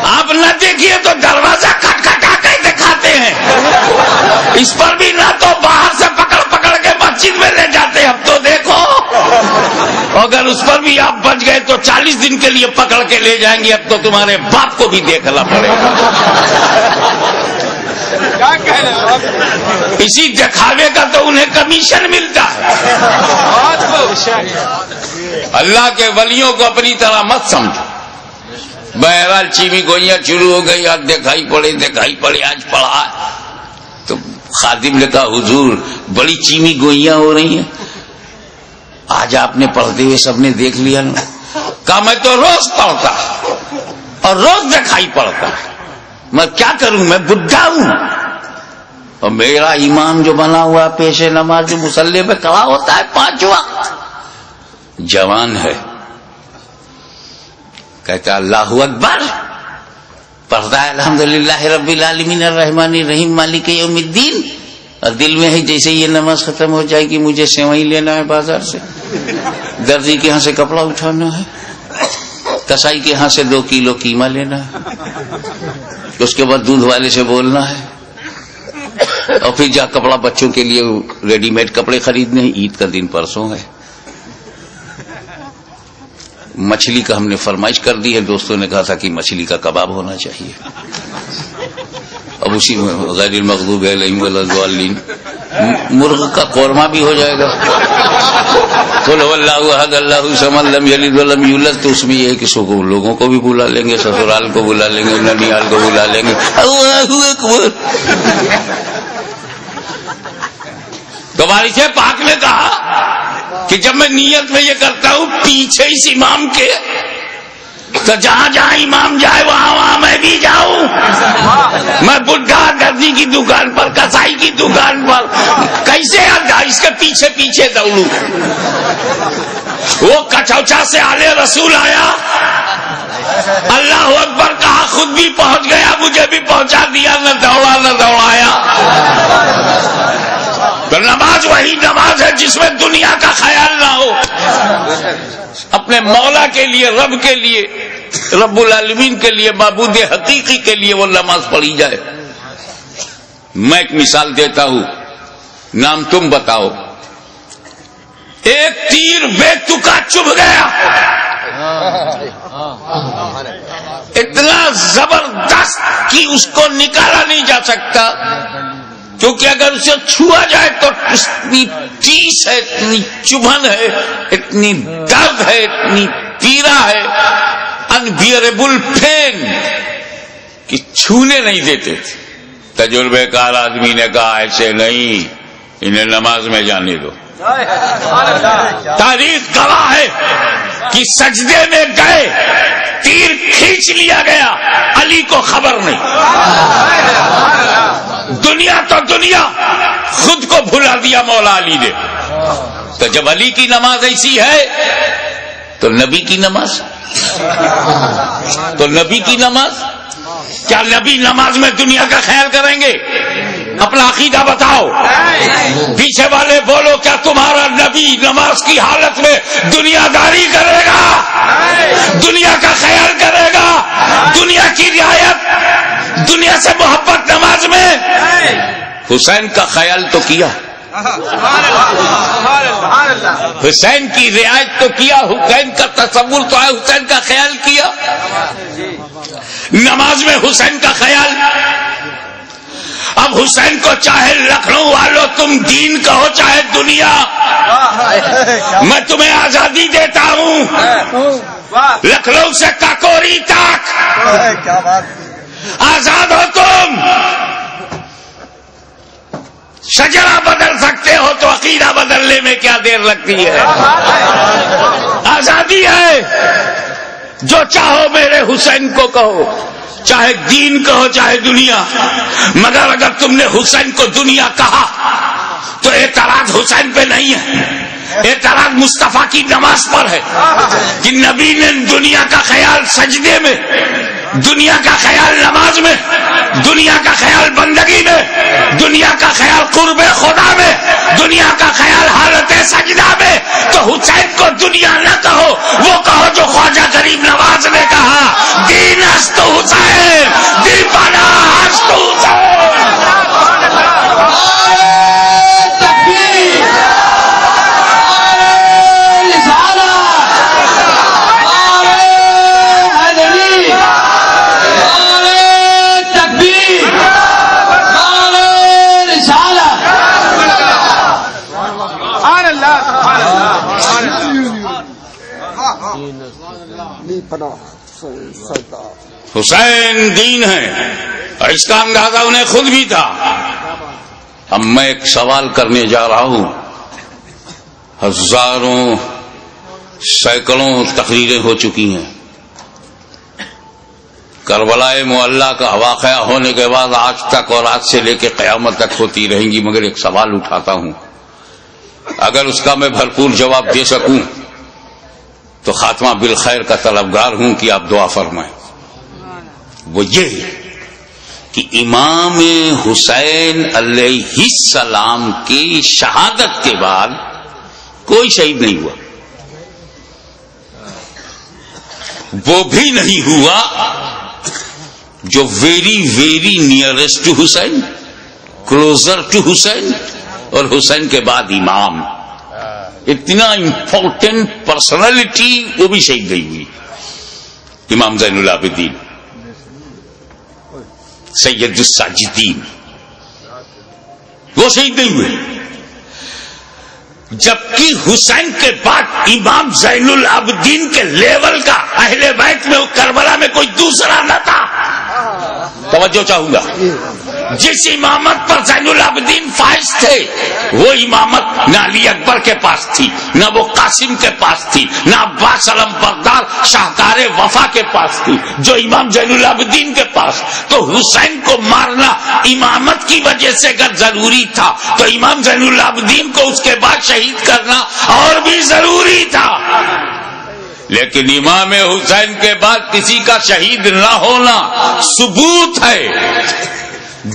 آپ نہ دیکھیے تو دروازہ کھٹکھٹا کے دکھاتے ہیں. اس پر بھی نہ تو باہر سے پکڑ کے مسجد میں لے جاتے. اب تو دیکھو اگر اس پر بھی آپ بچ گئے تو 40 دن کے لیے پکڑ کے لے جائیں گے. اب تو تمہارے باپ کو بھی دیکھنا پڑے گا. کیا کہہ رہے اسی دکھاوے کا تو انہیں کمیشن ملتا ہے. اللہ کے ولیوں کو اپنی طرح مت سمجھو. بہرحال چیمی گوئیاں شروع ہو گئی. آج دکھائی پڑے آج پڑھا تو خادم نے کہا حضور بڑی چیمی گوئیاں ہو رہی ہیں, آج آپ نے پڑھتے ہوئے سب نے دیکھ لیا نا. کہا میں تو روز پڑھتا اور روز دکھائی پڑتا, میں کیا کروں, میں بڈھا ہوں. اور میرا امام جو بنا ہوا پیش نماز جو مصلی پہ کھڑا ہوتا ہے 5 وقت, جوان ہے, کہتا اللہ اکبر, پڑھتا ہے الحمدللہ رب العالمین الرحمن الرحیم مالک یوم الدین, اور دل میں ہے جیسے یہ نماز ختم ہو جائے گی مجھے سیوئی لینا ہے بازار سے, درزی کے یہاں سے کپڑا اٹھانا ہے, کسائی کے یہاں سے 2 کلو قیمہ لینا ہے, اس کے بعد دودھ والے سے بولنا ہے, اور پھر جا کپڑا بچوں کے لیے ریڈی میڈ کپڑے خریدنے ہیں. عید کا دن پرسوں ہے, مچھلی کا ہم نے فرمائش کر دی ہے, دوستوں نے کہا تھا کہ مچھلی کا کباب ہونا چاہیے. اب اسی میں غیر المغضوب علیہم ولا الضالین مرغ کا قورمہ بھی ہو جائے گا. قل هو اللہ احد اللہ الصمد لم یلد ولم یولد, تو اس میں یہ ہے کہ لوگوں کو بھی بلا لیں گے, سسرال کو بلا لیں گے, ننیال کو بلا لیں گے. اللہ اکبر. تو وارث پاک نے کہا کہ جب میں نیت میں یہ کرتا ہوں پیچھے اس امام کے, تو جہاں جہاں امام جائے وہاں وہاں میں بھی جاؤں. میں بڈھا درزی کی دکان پر, کسائی کی دکان پر, کیسے اس کے پیچھے پیچھے دوڑوں. وہ کچوچا سے آلے رسول آیا, اللہ اکبر کہا, خود بھی پہنچ گیا, مجھے بھی پہنچا دیا, نہ دوڑا نہ دوڑایا. تو نماز وہی نماز ہے جس میں دنیا کا خیال نہ ہو. اپنے مولا کے لیے, رب کے لیے, رب العالمین کے لیے, معبود حقیقی کے لیے وہ نماز پڑھی جائے. میں ایک مثال دیتا ہوں, نام تم بتاؤ. ایک تیر بے تکا چبھ گیا, اتنا زبردست کہ اس کو نکالا نہیں جا سکتا, کیونکہ اگر اسے چھوا جائے تو اتنی ٹیس ہے, اتنی چبھن ہے, اتنی درد ہے, اتنی پیڑا ہے, انبیئربل پین کہ چھونے نہیں دیتے. تجربے کار آدمی نے کہا ایسے نہیں, انہیں نماز میں جانے دو. تاریخ گواہ ہے کہ سجدے میں گئے, تیر کھینچ لیا گیا, علی کو خبر نہیں. دنیا تو دنیا, خود کو بھلا دیا مولا علی نے. تو جب علی کی نماز ایسی ہے تو نبی کی نماز, تو نبی کی نماز, کیا نبی نماز میں دنیا کا خیال کریں گے؟ اپنا عقیدہ بتاؤ. پیچھے والے بولو, کیا تمہارا نبی نماز کی حالت میں دنیا داری کرے گا, دنیا کا خیال کرے گا, دنیا کی رعایت, دنیا سے محبت نماز میں؟ حسین کا خیال تو کیا, حسین کی رعایت تو کیا, حسین کا تصور تو ہے, حسین کا خیال کیا. نماز میں حسین کا خیال. اب حسین کو چاہے لکھنؤ والو تم دین کہو چاہے دنیا, میں تمہیں آزادی دیتا ہوں. لکھنؤ سے کاکوری تک آزاد ہو تم. شجرہ بدل سکتے ہو تو عقیدہ بدلنے میں کیا دیر لگتی ہے؟ آزادی ہے. جو چاہو میرے حسین کو کہو, چاہے دین کہو چاہے دنیا. مگر اگر تم نے حسین کو دنیا کہا تو اعتراض حسین پہ نہیں ہے, اعتراض مصطفیٰ کی نماز پر ہے کہ نبی نے دنیا کا خیال سجدے میں, دنیا کا خیال نماز میں, دنیا کا خیال بندگی میں, دنیا کا خیال قرب خدا میں, دنیا کا خیال حالت سجدہ میں. تو حسین کو دنیا نہ کہو, وہ کہو جو خواجہ غریب نواز نے کہا, دین است حسین, دیوانہ است حسین. حسین دین ہے، اور اس کا اندازہ انہیں خود بھی تھا. اب میں ایک سوال کرنے جا رہا ہوں. ہزاروں سینکڑوں تقریریں ہو چکی ہیں. کربلا معلی کا واقعہ ہونے کے بعد آج تک اور آج سے لے کے قیامت تک ہوتی رہیں گی، مگر ایک سوال اٹھاتا ہوں، اگر اس کا میں بھرپور جواب دے سکوں تو خاتمہ بالخیر کا طلبگار ہوں کہ آپ دعا فرمائیں. وہ یہ کہ امام حسین علیہ السلام کی شہادت کے بعد کوئی شہید نہیں ہوا. وہ بھی نہیں ہوا جو very very nearest to Hussain, closer to Hussain, اور حسین کے بعد امام. اتنا امپورٹنٹ پرسنالٹی وہ بھی شہید نہیں ہوئی. امام زین العابدین، سید الساجدین، وہ شہید نہیں ہوئے. جبکہ حسین کے بعد امام زین العابدین کے لیول کا اہل بیت میں کربلا میں کوئی دوسرا نہ تھا. توجہ چاہوں گا. جس امامت پر زین العابدین فائز تھے وہ امامت نہ علی اکبر کے پاس تھی، نہ وہ قاسم کے پاس تھی، نہ عباس علم بردار شاہکار وفا کے پاس تھی جو امام زین العابدین کے پاس. تو حسین کو مارنا امامت کی وجہ سے اگر ضروری تھا تو امام زین العابدین کو اس کے بعد شہید کرنا اور بھی ضروری تھا. لیکن امام حسین کے بعد کسی کا شہید نہ ہونا ثبوت ہے،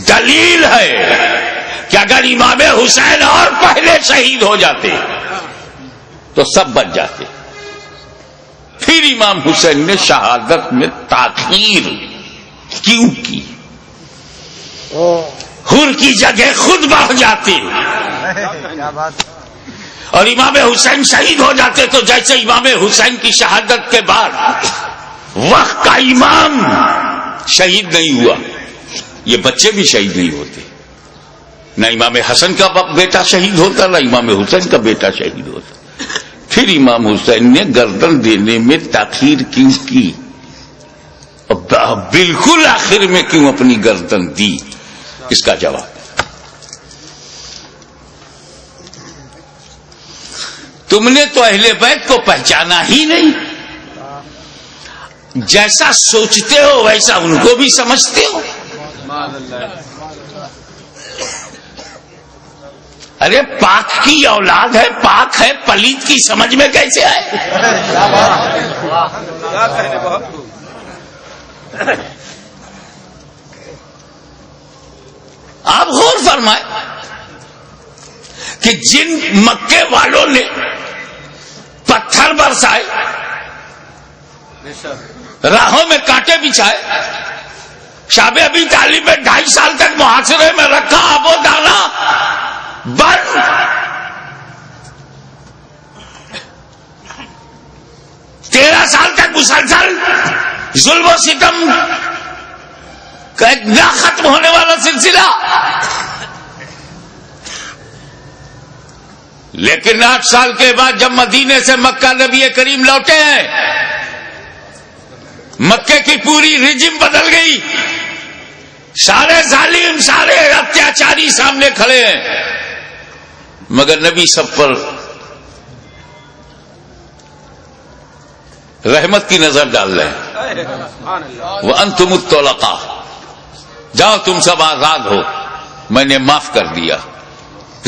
دلیل ہے کہ اگر امام حسین اور پہلے شہید ہو جاتے تو سب بچ جاتے. پھر امام حسین نے شہادت میں تاخیر کیوں کی؟ حر کی جگہ خود بڑھ جاتے اور امام حسین شہید ہو جاتے. تو جیسے امام حسین کی شہادت کے بعد وقت کا امام شہید نہیں ہوا، یہ بچے بھی شہید نہیں ہوتے. نہ امام حسن کا بیٹا شہید ہوتا، نہ امام حسین کا بیٹا شہید ہوتا. پھر امام حسین نے گردن دینے میں تاخیر کیوں کی؟ بالکل آخر میں کیوں اپنی گردن دی؟ اس کا جواب تم نے تو اہل بیت کو پہچانا ہی نہیں. جیسا سوچتے ہو ویسا ان کو بھی سمجھتے ہو. ارے پاک کی اولاد ہے، پاک ہے، پلیت کی سمجھ میں کیسے آئے؟ آپ غور فرمائیں کہ جن مکے والوں نے پتھر برسائے، راہوں میں کانٹے بچھائے، شاب ابی طالب میں 2.5 سال تک محاصرے میں رکھا، آب و دانا بند، 13 سال تک مسلسل ظلم و ستم کا ایک نہ ختم ہونے والا سلسلہ. لیکن 8 سال کے بعد جب مدینے سے مکہ نبی کریم لوٹے ہیں، مکے کی پوری رجم بدل گئی. سارے ظالم، سارے اتیاچاری سامنے کھڑے ہیں، مگر نبی سب پر رحمت کی نظر ڈال رہے ہیں. وَأَنْتُمُ الطُّلَقَاءُ، جاؤ تم سب آزاد ہو، میں نے معاف کر دیا.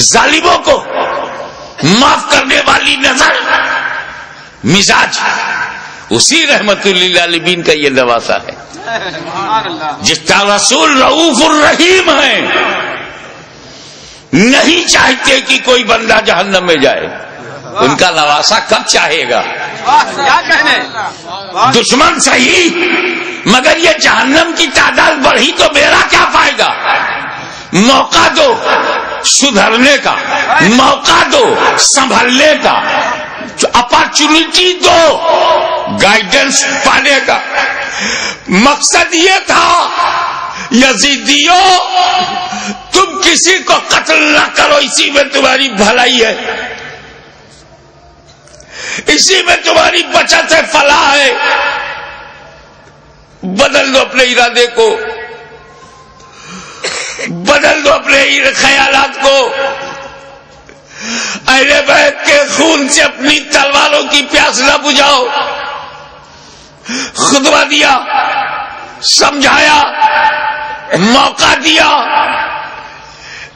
ظالموں کو معاف کرنے والی نظر، مزاج، اسی رحمت للعالمین کا یہ نواسا ہے. جس کا رسول رؤوف الرحیم ہے، نہیں چاہتے کہ کوئی بندہ جہنم میں جائے. ان کا نواسا کب چاہے گا؟ دشمن صحیح، مگر یہ جہنم کی تعداد بڑھی تو میرا کیا فائدہ؟ موقع دو سدھرنے کا، موقع دو سنبھلنے کا، اپارچونٹی دو گائیڈنس پانے کا. مقصد یہ تھا یزیدیوں تم کسی کو قتل نہ کرو، اسی میں تمہاری بھلائی ہے. اسی میں تمہاری بچت ہے، فلاح ہے. بدل دو اپنے ارادے کو، بدل دو اپنے خیالات کو. اہل بیت کے خون سے اپنی تلواروں کی پیاس نہ بجھاؤ. خطبہ دیا، سمجھایا، موقع دیا،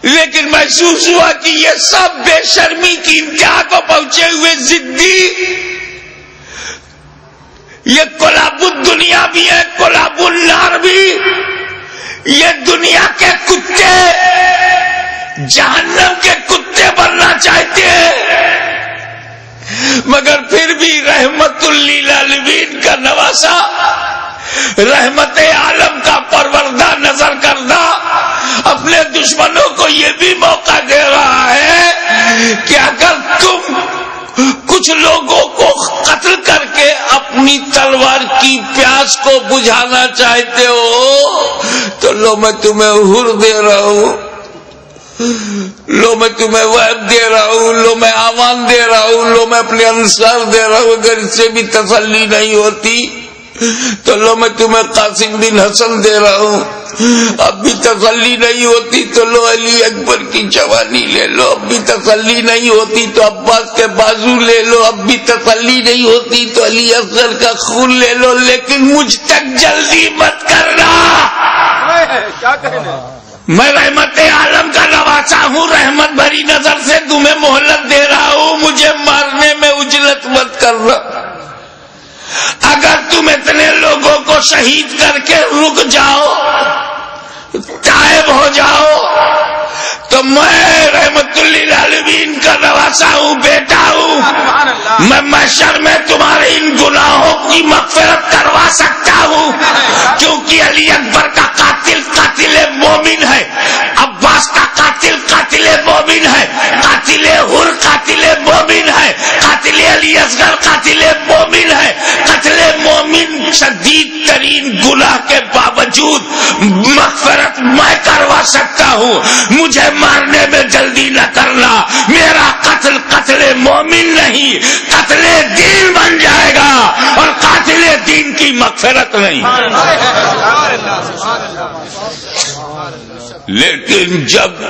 لیکن محسوس ہوا کہ یہ سب بے شرمی کی انتہا کو پہنچے ہوئے ضدی، یہ کلاب الدنیا بھی ہے، کلاب النار بھی. یہ دنیا کے کتے جہنم کے کتے بننا چاہتے ہیں، مگر پھر بھی رحمت للعالمین کا نواسا، رحمت عالم کا پروردہ نظر کردہ اپنے دشمنوں کو یہ بھی موقع دے رہا ہے کہ اگر تم کچھ لوگوں کو قتل کر کے اپنی تلوار کی پیاس کو بجھانا چاہتے ہو تو لو میں تمہیں حر دے رہا ہوں، لو میں تمہیں وعد دے رہا ہوں، لو میں امان دے رہا ہوں، لو میں اپنے انصار دے رہا ہوں. اگر اس سے بھی تسلی نہیں ہوتی تو لو میں تمہیں قاسم بن حسن دے رہا ہوں. اب بھی تسلی نہیں ہوتی تو لو علی اکبر کی جوانی لے لو. اب بھی تسلی نہیں ہوتی تو عباس کے بازو لے لو. اب بھی تسلی نہیں ہوتی تو علی اصغر کا خون لے لو. لیکن مجھ تک جلدی مت کرنا. کیا کہنا، میں رحمت عالم کا نواسا ہوں، رحمت بھری نظر سے تمہیں مہلت دے رہا ہوں. مجھے مارنے میں اجلت مت کرنا. اگر تم اتنے لوگوں کو شہید کر کے رک جاؤ، تائب ہو جاؤ، تو میں رحمت للعالمین کا نواسا ہوں، بیٹا ہوں. میں محشر میں تمہارے ان گناہوں کی مغفرت کروا سکتا ہوں، کیونکہ علی اکبر کا قاتل قاتل مومن ہے، عباس کا قاتل قاتل مومن ہے، قاتل حر قاتل مومن ہے، قاتل علی اصغر قاتل مومن ہے. قتل مومن شدید ترین گناہ کے باوجود مغفرت میں کروا سکتا ہوں. مجھے مارنے میں جلدی نہ کرنا. میرا قتل قتل مومن نہیں، قتل دین بن جائے گا، اور قاتل دین کی مغفرت نہیں. لیکن جب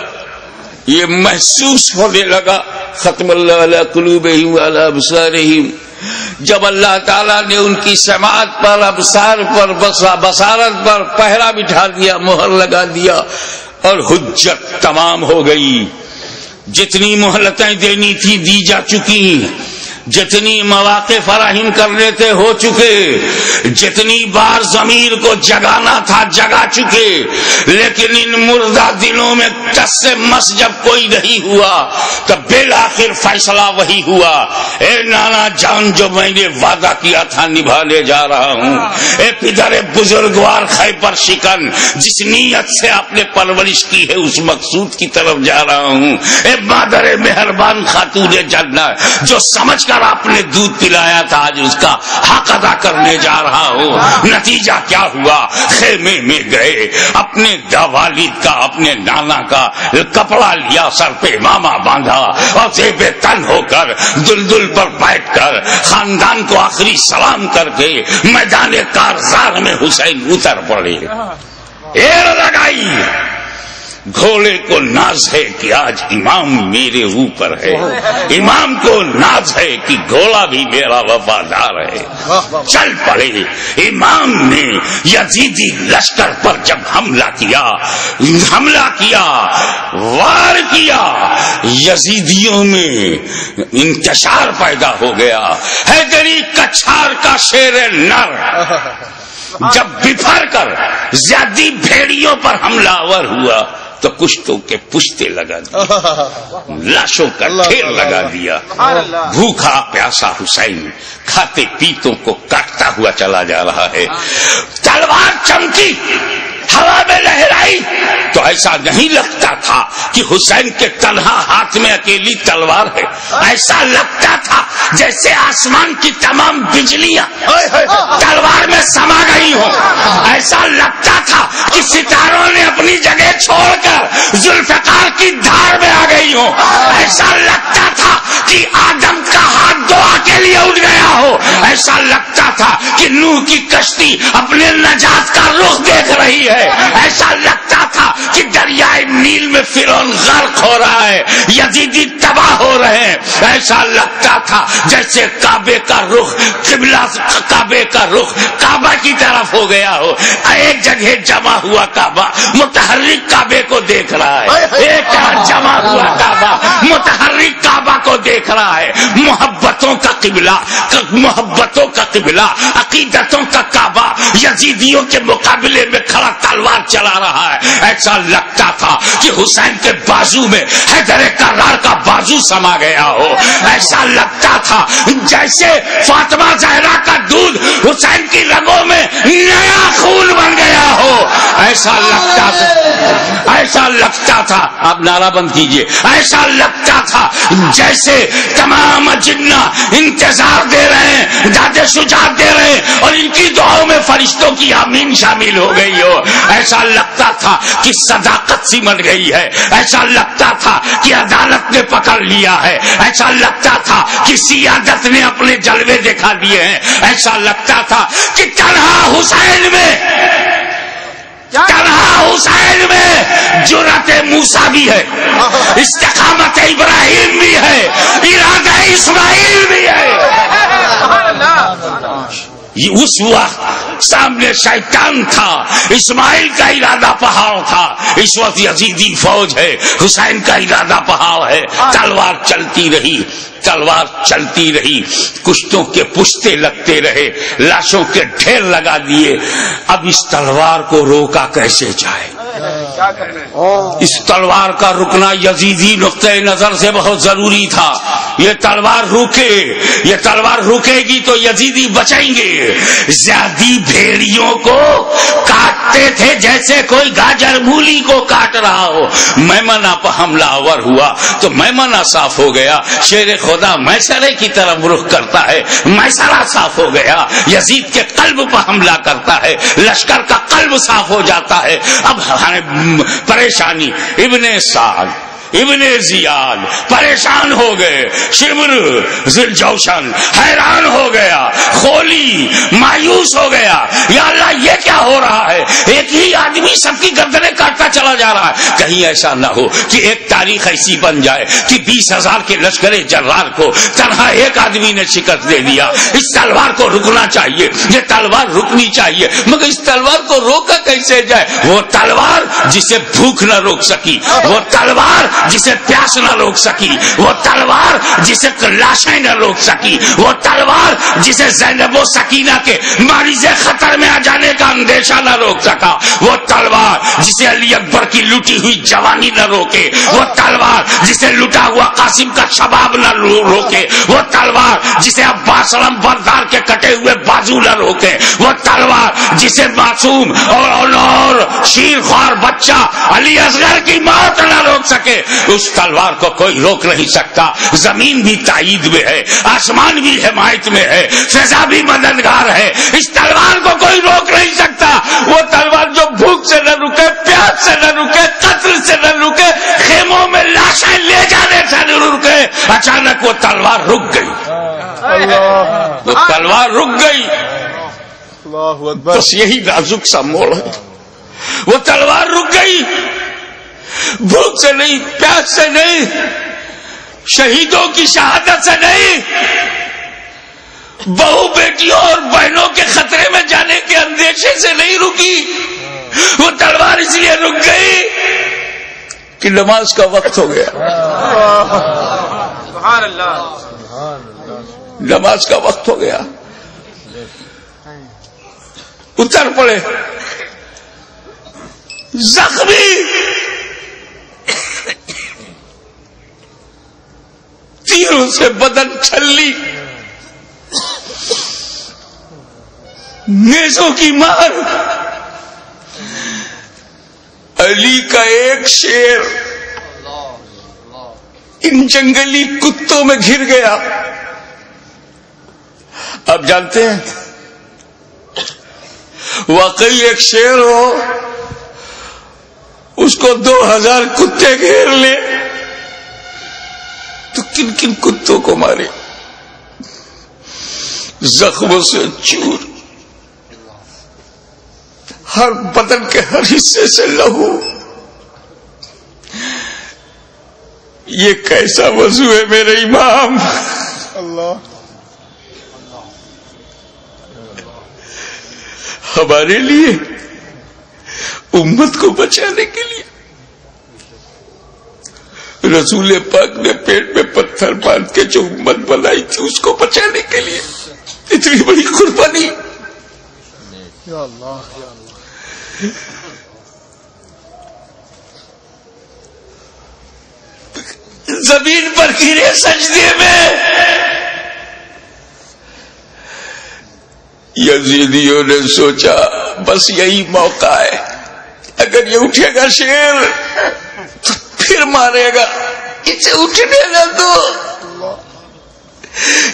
یہ محسوس ہونے لگا، ختم اللہ علی قلوبہم وعلی ابصارہم، جب اللہ تعالیٰ نے ان کی سماعت پر، ابصار پر، بصارت پر پہرا بٹھا دیا، مہر لگا دیا، اور حجت تمام ہو گئی. جتنی مہلتیں دینی تھی دی جا چکی، جتنی مواقع فراہم کرنے تھے ہو چکے، جتنی بار ضمیر کو جگانا تھا جگا چکے. لیکن ان مردہ دلوں میں ٹس سے مس جب کوئی نہیں ہوا تب بالآخر فیصلہ وہی ہوا، اے نانا جان جو میں نے وعدہ کیا تھا نبھانے جا رہا ہوں. اے پدر بزرگوار خیبر شکن، جس نیت سے آپ نے پرورش کی ہے اس مقصود کی طرف جا رہا ہوں. اے مادر مہربان خاتون جنت، جو سمجھ کر آپ نے دودھ پلایا تھا آج اس کا حق ادا کرنے جا رہا ہوں. نتیجہ کیا ہوا؟ خیمے میں گئے، اپنے والد کا، اپنے نانا کا کپڑا لیا، سر پہ امامہ باندھا، اور زیب تن ہو کر دلدل پر بیٹھ کر خاندان کو آخری سلام کر کے میدان کارزار میں حسین اتر پڑے. ایر لگائی. گھوڑے کو ناز ہے کہ آج امام میرے اوپر ہے، امام کو ناز ہے کہ گھوڑا بھی میرا وفادار ہے. چل پڑے. امام نے یزیدی لشکر پر جب حملہ کیا، وار کیا، یزیدیوں میں انتشار پیدا ہو گیا. حیدری کچھار کا شیر نر جب بفر کر زیادی بھیڑیوں پر حملہ آور ہوا تو کشتوں کے پشتے لگا دیا، لاشوں کا ڈھیر لگا دیا. بھوکا پیاسا حسین کھاتے پیتوں کو کاٹتا ہوا چلا جا رہا ہے. تلوار چمکی، ہوا میں لہرائی تو ایسا نہیں لگتا تھا کہ حسین کے تنہا ہاتھ میں اکیلی تلوار ہے، ایسا لگتا تھا جیسے آسمان کی تمام بجلیاں تلوار میں سما گئی ہوں، ایسا لگتا تھا کہ ستاروں نے اپنی جگہ چھوڑ کر ذوالفقار کی دھار میں آ گئی ہوں، ایسا لگتا تھا کہ آدم کا ہاتھ دعا کے لیے اٹھ گیا ہو، ایسا لگتا تھا کہ نوح کی کشتی اپنے نجات کا رخ دیکھ رہی ہے، ایسا لگتا تھا کہ دریائے نیل میں فرعون غرق ہو رہا ہے، یزیدی تباہ ہو رہے ہیں، ایسا لگتا تھا جیسے کعبے کا رخ قبلہ، کعبے کا رخ کعبہ کی طرف ہو گیا ہو، ایک جگہ جمع ہوا کعبہ متحرک کعبے کو دیکھ رہا ہے، ایک جمع ہوا کعبہ متحرک کعبہ کو دیکھ رہا ہے، محبتوں کا قبلہ، محبتوں کا قبلہ، عقیدتوں کا کعبہ یزیدیوں کے مقابلے میں کھڑا تلوار چلا رہا ہے، ایسا لگتا تھا کہ حسین کے بازو میں حیدر کرار کا بازو سما گیا ہو، ایسا لگتا تھا جیسے فاطمہ زہرا کا دودھ حسین کی رگوں میں نیا خون بن گیا ہو، ایسا لگتا تھا، ایسا لگتا تھا، آپ نعرہ بند کیجئے، ایسا لگتا تھا جیسے تمام جنہ انتظار دے رہے ہیں، داد شجاعت دے رہے ہیں اور ان کی دعاؤں میں فرشتوں کی آمین شامل ہو گئی ہو، ایسا لگتا تھا کہ صداقت سمٹ گئی ہے، ایسا لگتا تھا کہ عدالت نے پکڑ لیا ہے، ایسا لگتا تھا کہ سیادت نے اپنے جلوے دکھا دیے ہیں، ایسا لگتا تھا کہ تنہا حسین میں جرأت موسیٰ بھی ہے، استقامت ابراہیم بھی ہے، ارادہ اسماعیل بھی ہے، اس وقت سامنے شیطان تھا، اسماعیل کا ارادہ پہاڑ تھا، اس وقت یزیدی فوج ہے، حسین کا ارادہ پہاڑ ہے، تلوار چلتی رہی، تلوار چلتی رہی، کشتوں کے پشتے لگتے رہے، لاشوں کے ڈھیر لگا دیے، اب اس تلوار کو روکا کیسے جائے؟ اس تلوار کا رکنا یزیدی نقطۂ نظر سے بہت ضروری تھا، یہ تلوار روکے، یہ تلوار روکے گی تو یزیدی بچیں گے، زیادی بھیڑیوں کو کاٹتے تھے جیسے کوئی گاجر مولی کو کاٹ رہا ہو، میمنہ پر حملہ آور ہوا تو میمنہ صاف ہو گیا، شیر خدا میسرے کی طرف رخ کرتا ہے، میسرہ صاف ہو گیا، یزید کے قلب پر حملہ کرتا ہے، لشکر کا قلب صاف ہو جاتا ہے، اب پریشانی، ابن سعد، ابن زیاد پریشان ہو گئے، شمر ذوالجوشن حیران ہو گیا، خولی مایوس ہو گیا، یا اللہ یہ کیا ہو رہا ہے، ایک ہی آدمی سب کی گردنیں کاٹتا چلا جا رہا ہے، کہیں ایسا نہ ہو کہ ایک تاریخ ایسی بن جائے کہ 20,000 کے لشکر جرار کو تنہا ایک آدمی نے شکست دے دیا، اس تلوار کو رکنا چاہیے، یہ تلوار رکنی چاہیے، مگر اس تلوار کو روکا کیسے جائے؟ وہ تلوار جسے بھوک نہ روک سکی، وہ تلوار جسے پیاس نہ روک سکی، وہ تلوار جسے لاشیں نہ روک سکی، وہ تلوار جسے زینب و سکینہ کے مریض خطر میں آ جانے کا اندیشہ نہ روک سکا، وہ تلوار جسے علی اکبر کی لوٹی ہوئی جوانی نہ روکے، وہ تلوار جسے لٹا ہوا قاسم کا شباب نہ روکے، وہ تلوار جسے عباس علم بردار کے کٹے ہوئے بازو نہ روکے، وہ تلوار جسے معصوم اور شیر خوار بچہ علی اصغر کی موت نہ روک سکے، اس تلوار کو کوئی روک نہیں سکتا، زمین بھی تائید میں ہے، آسمان بھی حمایت میں ہے، فضا بھی مددگار ہے، اس تلوار کو کوئی روک نہیں سکتا، وہ تلوار جو بھوک سے نہ رکے، پیاس سے نہ رکے، قتل سے نہ رکے، خیموں میں لاشیں لے جانے سے نہ رکے، اچانک وہ تلوار رک گئی، وہ تلوار رک گئی، بس یہی نازک سا موڑ ہے، وہ تلوار رک گئی، بھوک سے نہیں، پیاس سے نہیں، شہیدوں کی شہادت سے نہیں، بہو بیٹیوں اور بہنوں کے خطرے میں جانے کے اندیشے سے نہیں رکی، وہ تلوار اس لیے رک گئی کہ نماز کا وقت ہو گیا، سبحان اللہ، نماز کا وقت ہو گیا، اتر پڑے زخمی، تیروں سے بدن چھلی، نیزوں کی مار، علی کا ایک شیر ان جنگلی کتوں میں گھر گیا. آپ جانتے ہیں واقعی ایک شیر ہو اس کو 2000 کتے گھیر لے تو کن کن کتوں کو مارے؟ زخموں سے چور، ہر بدن کے ہر حصے سے لہو. یہ کیسا وضو ہے میرے امام؟ اللہ ہمارے لیے، امت کو بچانے کے لیے رسول پاک نے پیٹ میں پتھر باندھ کے جو امت بنائی تھی اس کو بچانے کے لیے اتنی بڑی قربانی. یا اللہ یا اللہ. زمین پر گرے سجدے میں. یزیدیوں نے سوچا بس یہی موقع ہے، اگر یہ اٹھے گا شیر تو پھر مارے گا، اسے اٹھنے نہ دو.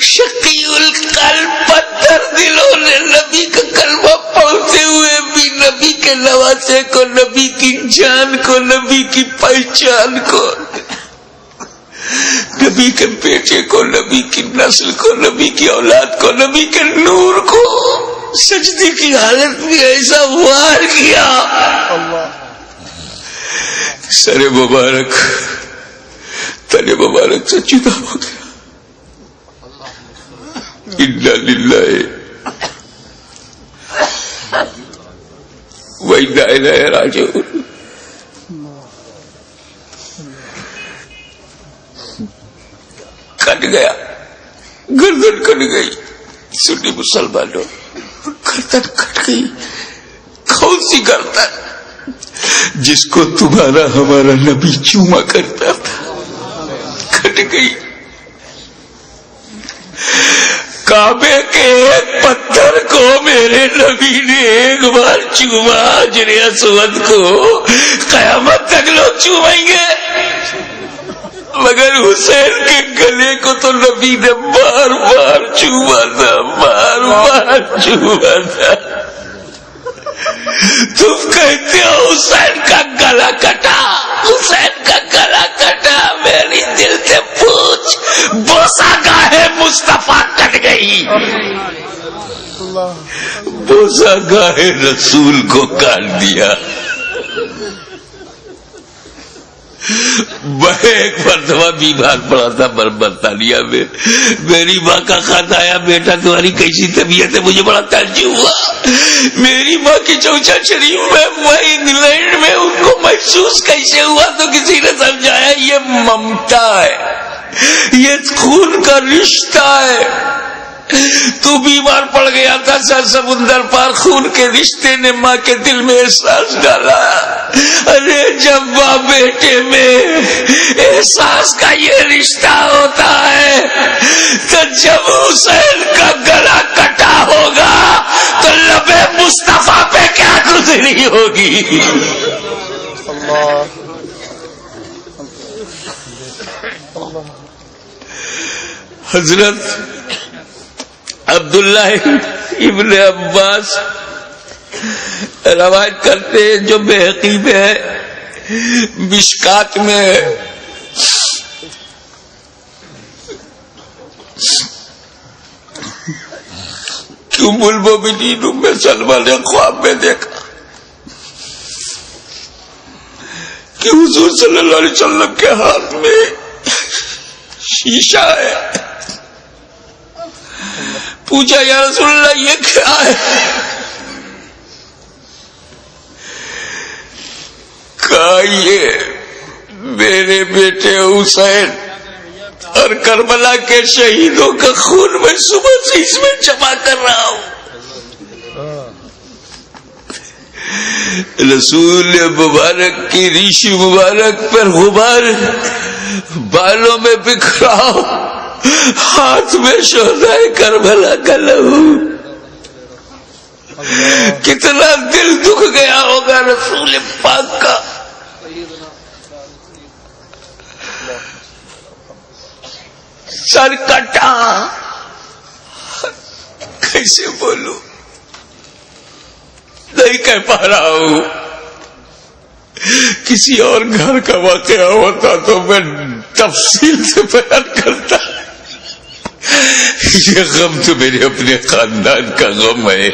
شقی القلب پتھر دلوں نے نبی کا کلمہ پڑھتے ہوئے بھی نبی کے نواسے کو، نبی کی جان کو، نبی کی پہچان کو، نبی کے بیٹے کو، نبی کی نسل کو، نبی کی اولاد کو، نبی کے نور کو سجدے کی حالت میں ایسا وار کیا سر مبارک تن مبارک سے جدا ہو گیا. انا للہ و انا الیہ راجعون. کٹ گیا، گردن کٹ گئی. سنی مسلمانوں، گردن کٹ گئی. کون سی گردن؟ جس کو تمہارا ہمارا نبی چوما کرتا تھا، کٹ گئی. کعبے کے ایک پتھر کو میرے نبی نے ایک بار چوما، حجر اسود کو قیامت تک لوگ چومیں گے، مگر حسین کے گلے کو تو نبی نے بار بار چوما تھا، بار بار چوما تھا. تم کہتے ہو حسین کا گلا کٹا، حسین کا گلا کٹا. میری دل سے پوچھ، بوسا گاہے مصطفیٰ کٹ گئی، بوسا گاہے رسول کو کاٹ دیا. میں ایک مرتبہ بیمار پڑا تھا برطانیہ میں. میری ماں کا خط آیا، بیٹا تمہاری کیسی طبیعت ہے؟ مجھے بڑا تعجب ہوا. میری ماں کی چوچا شریف میں انگلینڈ میں ان کو محسوس کیسے ہوا تو کسی نے سمجھایا یہ ممتا ہے، یہ خون کا رشتہ ہے. تو بیمار پڑ گیا تھا، سمندر پار خون کے رشتے نے ماں کے دل میں احساس ڈالا. ارے جب ماں بیٹے میں احساس کا یہ رشتہ ہوتا ہے تو جب حسین کا گلا کٹا ہوگا تو لبے مصطفیٰ پہ کیا گزری ہوگی. حضرت عبداللہ ابن عباس روایت کرتے ہیں جو بحقی میں ہے، مشکات میں کہ ام المومنین ام سلمہ نے خواب میں دیکھا کہ حضور صلی اللہ علیہ وسلم کے ہاتھ میں شیشہ ہے. پوچھا یا رسول اللہ یہ کیا ہے؟ کہا یہ میرے بیٹے حسین اور کربلا کے شہیدوں کا خون میں صبح سے اس میں جمع کر رہا ہوں. رسول مبارک کی ریشی مبارک پر غبار بالوں میں بکھرا، ہاتھ میں شہدائے کربلا کا لہو. کتنا دل دکھ گیا ہوگا رسول پاک کا. سر کٹا، کیسے بولوں، نہیں کہہ پا رہا ہوں. کسی اور گھر کا واقعہ ہوتا تو میں تفصیل سے بیان کرتا. یہ غم تو میرے اپنے خاندان کا غم ہے،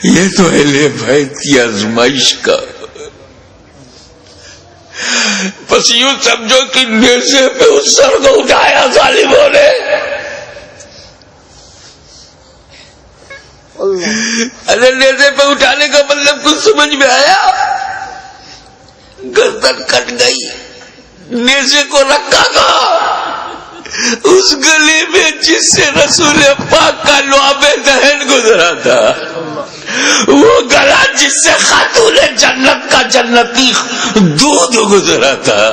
یہ تو اہل بیت کی آزمائش کا. بس یوں سمجھو کہ نیزے پہ اس سر کو اٹھایا ظالموں نے. ارے نیزے پہ اٹھانے کا مطلب کچھ سمجھ میں آیا؟ گردن کٹ گئی، نیزے کو رکھا گا اس گلی میں جس سے رسول پاک کا لعاب دہن گزرا تھا، وہ گلا جس سے خاتون جنت کا جنتی دودھ گزرا تھا،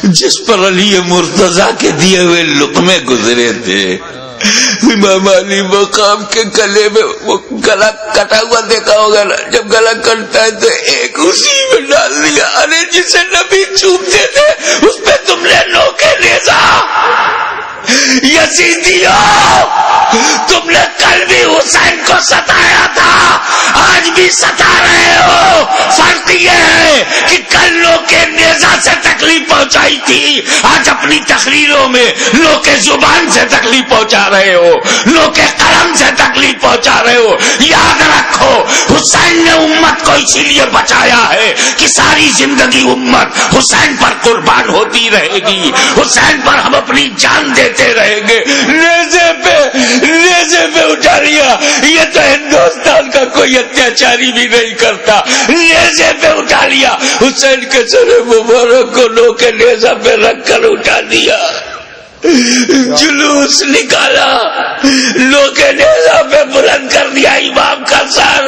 جس پر علی مرتضیٰ کے دیے ہوئے لقمے گزرے تھے. امام علی مقام کے گلے میں وہ گلا کٹا ہوا دیکھا ہوگا نا، جب گلا کٹتا ہے تو ایک اسی میں ڈال دیا. ارے جسے نبی چومتے تھے اس پہ تم نے نوکے نیزا. یزیدیوں، تم نے کل بھی حسین کو ستایا تھا، آج بھی ستا رہے ہو. فرق یہ ہے کہ کل لوگ کے نیزا سے تکلیف پہنچائی تھی، آج اپنی تقریروں میں لوگ کے زبان سے تکلیف پہنچا رہے ہو، لوگ کے قلم سے تکلیف پہنچا رہے ہو. یاد رکھو، حسین نے امت کو اسی لیے بچایا ہے کہ ساری زندگی امت حسین پر قربان ہوتی رہے گی، حسین پر ہم اپنی جان دیتے رہیں گے. نیزے پہ اٹھا لیا، یہ تو ہندوستان کا کوئی اتیاچاری بھی نہیں کرتا. نیزے پہ اٹھا لیا، حسین کے سر مبارک کو لو کے نیزہ پہ رکھ کر اٹھا دیا. جلوس نکالا، لوگ نیزہ پہ بلند کر دیا امام کا سر،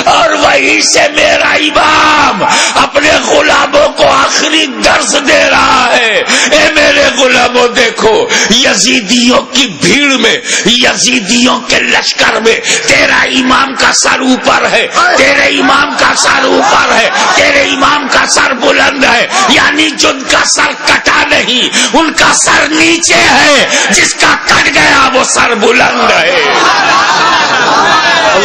اور وہیں سے میرا امام اپنے غلاموں کو آخری درس دے رہا ہے. اے میرے غلاموں، دیکھو یزیدیوں کی بھیڑ میں، یزیدیوں کے لشکر میں تیرا امام کا سر اوپر ہے، تیرے امام کا سر اوپر ہے، تیرے امام کا سر بلند ہے. یعنی جن کا سر کٹا نہیں، ان کا سر نیچے ہے، جس کا کٹ گیا وہ سر بلند ہے.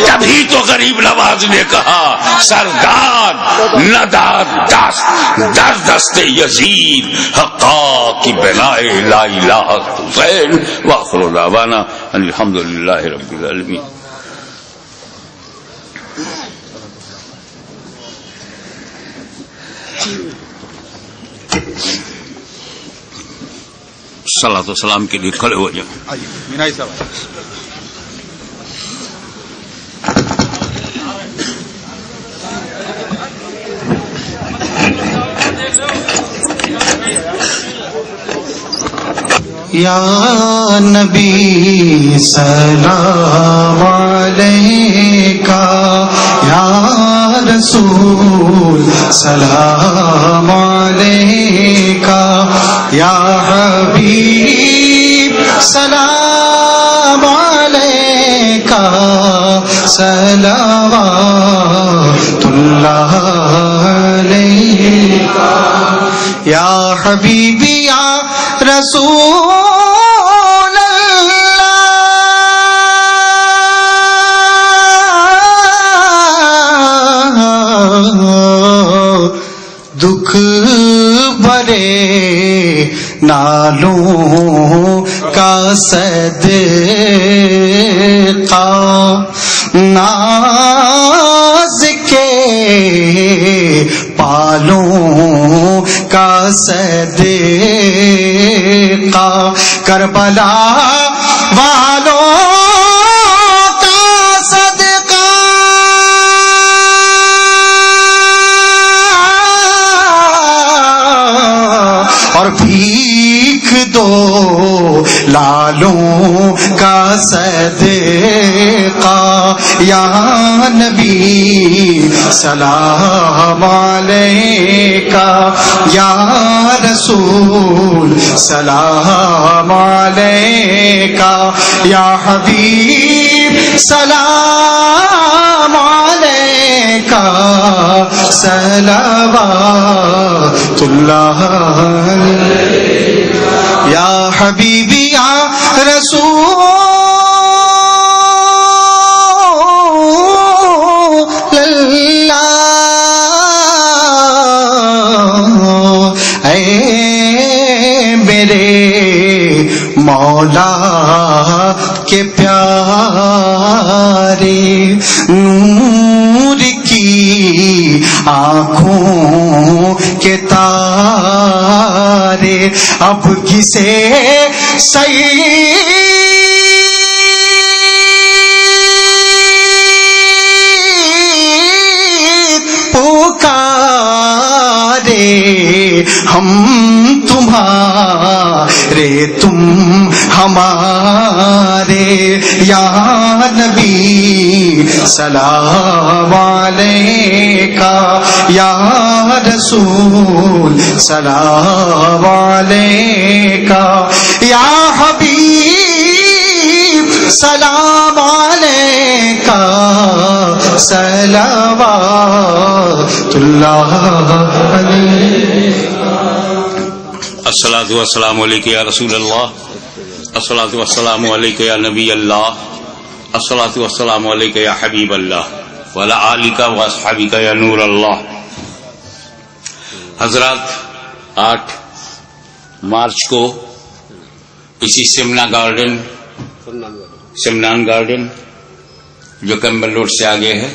تبھی تو غریب نواز نے کہا سرداد نداد در دست یزید حقا کی بنائے لا الہ حسین. واخر دعوانا الحمدللہ رب العالمین. صلاۃ و سلام کے لیے کھڑے ہو جائیں. مینائی صاحب. یا نبی سلام علیکہ، یا رسول سلام علیکہ، یا حبیب سلام علیکہ، صلوات اللہ علیکہ، یا حبیبی یا رسول دکھ بھرے نالوں کا صدقہ، ناز کے پالوں کا صدقہ، کربلا والوں کا صدقہ، اور بھیک دو لالوں کا صدقہ. یا نبی سلام علیکہ، یا رسول سلام علیکہ، یا حبیب سلام سلام علیکہ صلوات اللہ یا حبیبی یا رسول اللہ، اے میرے مولا کے پیارے، نور کی آنکھوں کے تارے، اب کسے سعید پکارے، ہم تمہارے تم ہمارے، یا نبی سلام علیکہ، یا رسول سلام علیکہ، یا حبیب سلام علیکہ صلوات اللہ علیہ۔ الصلاۃ والسلام علیکہ یا رسول اللہ، الصلاۃ والسلام علیکہ یا نبی اللہ، الصلاۃ والسلام علیکہ یا حبیب اللہ، وعلی آلکہ واصحابکہ یا نور اللہ۔ حضرات، 8 مارچ کو اسی سمنان گارڈن جو کمبل روڈ سے آگے ہے،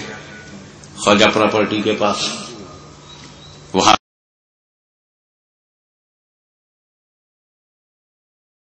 خواجہ پراپرٹی کے پاس، وہاں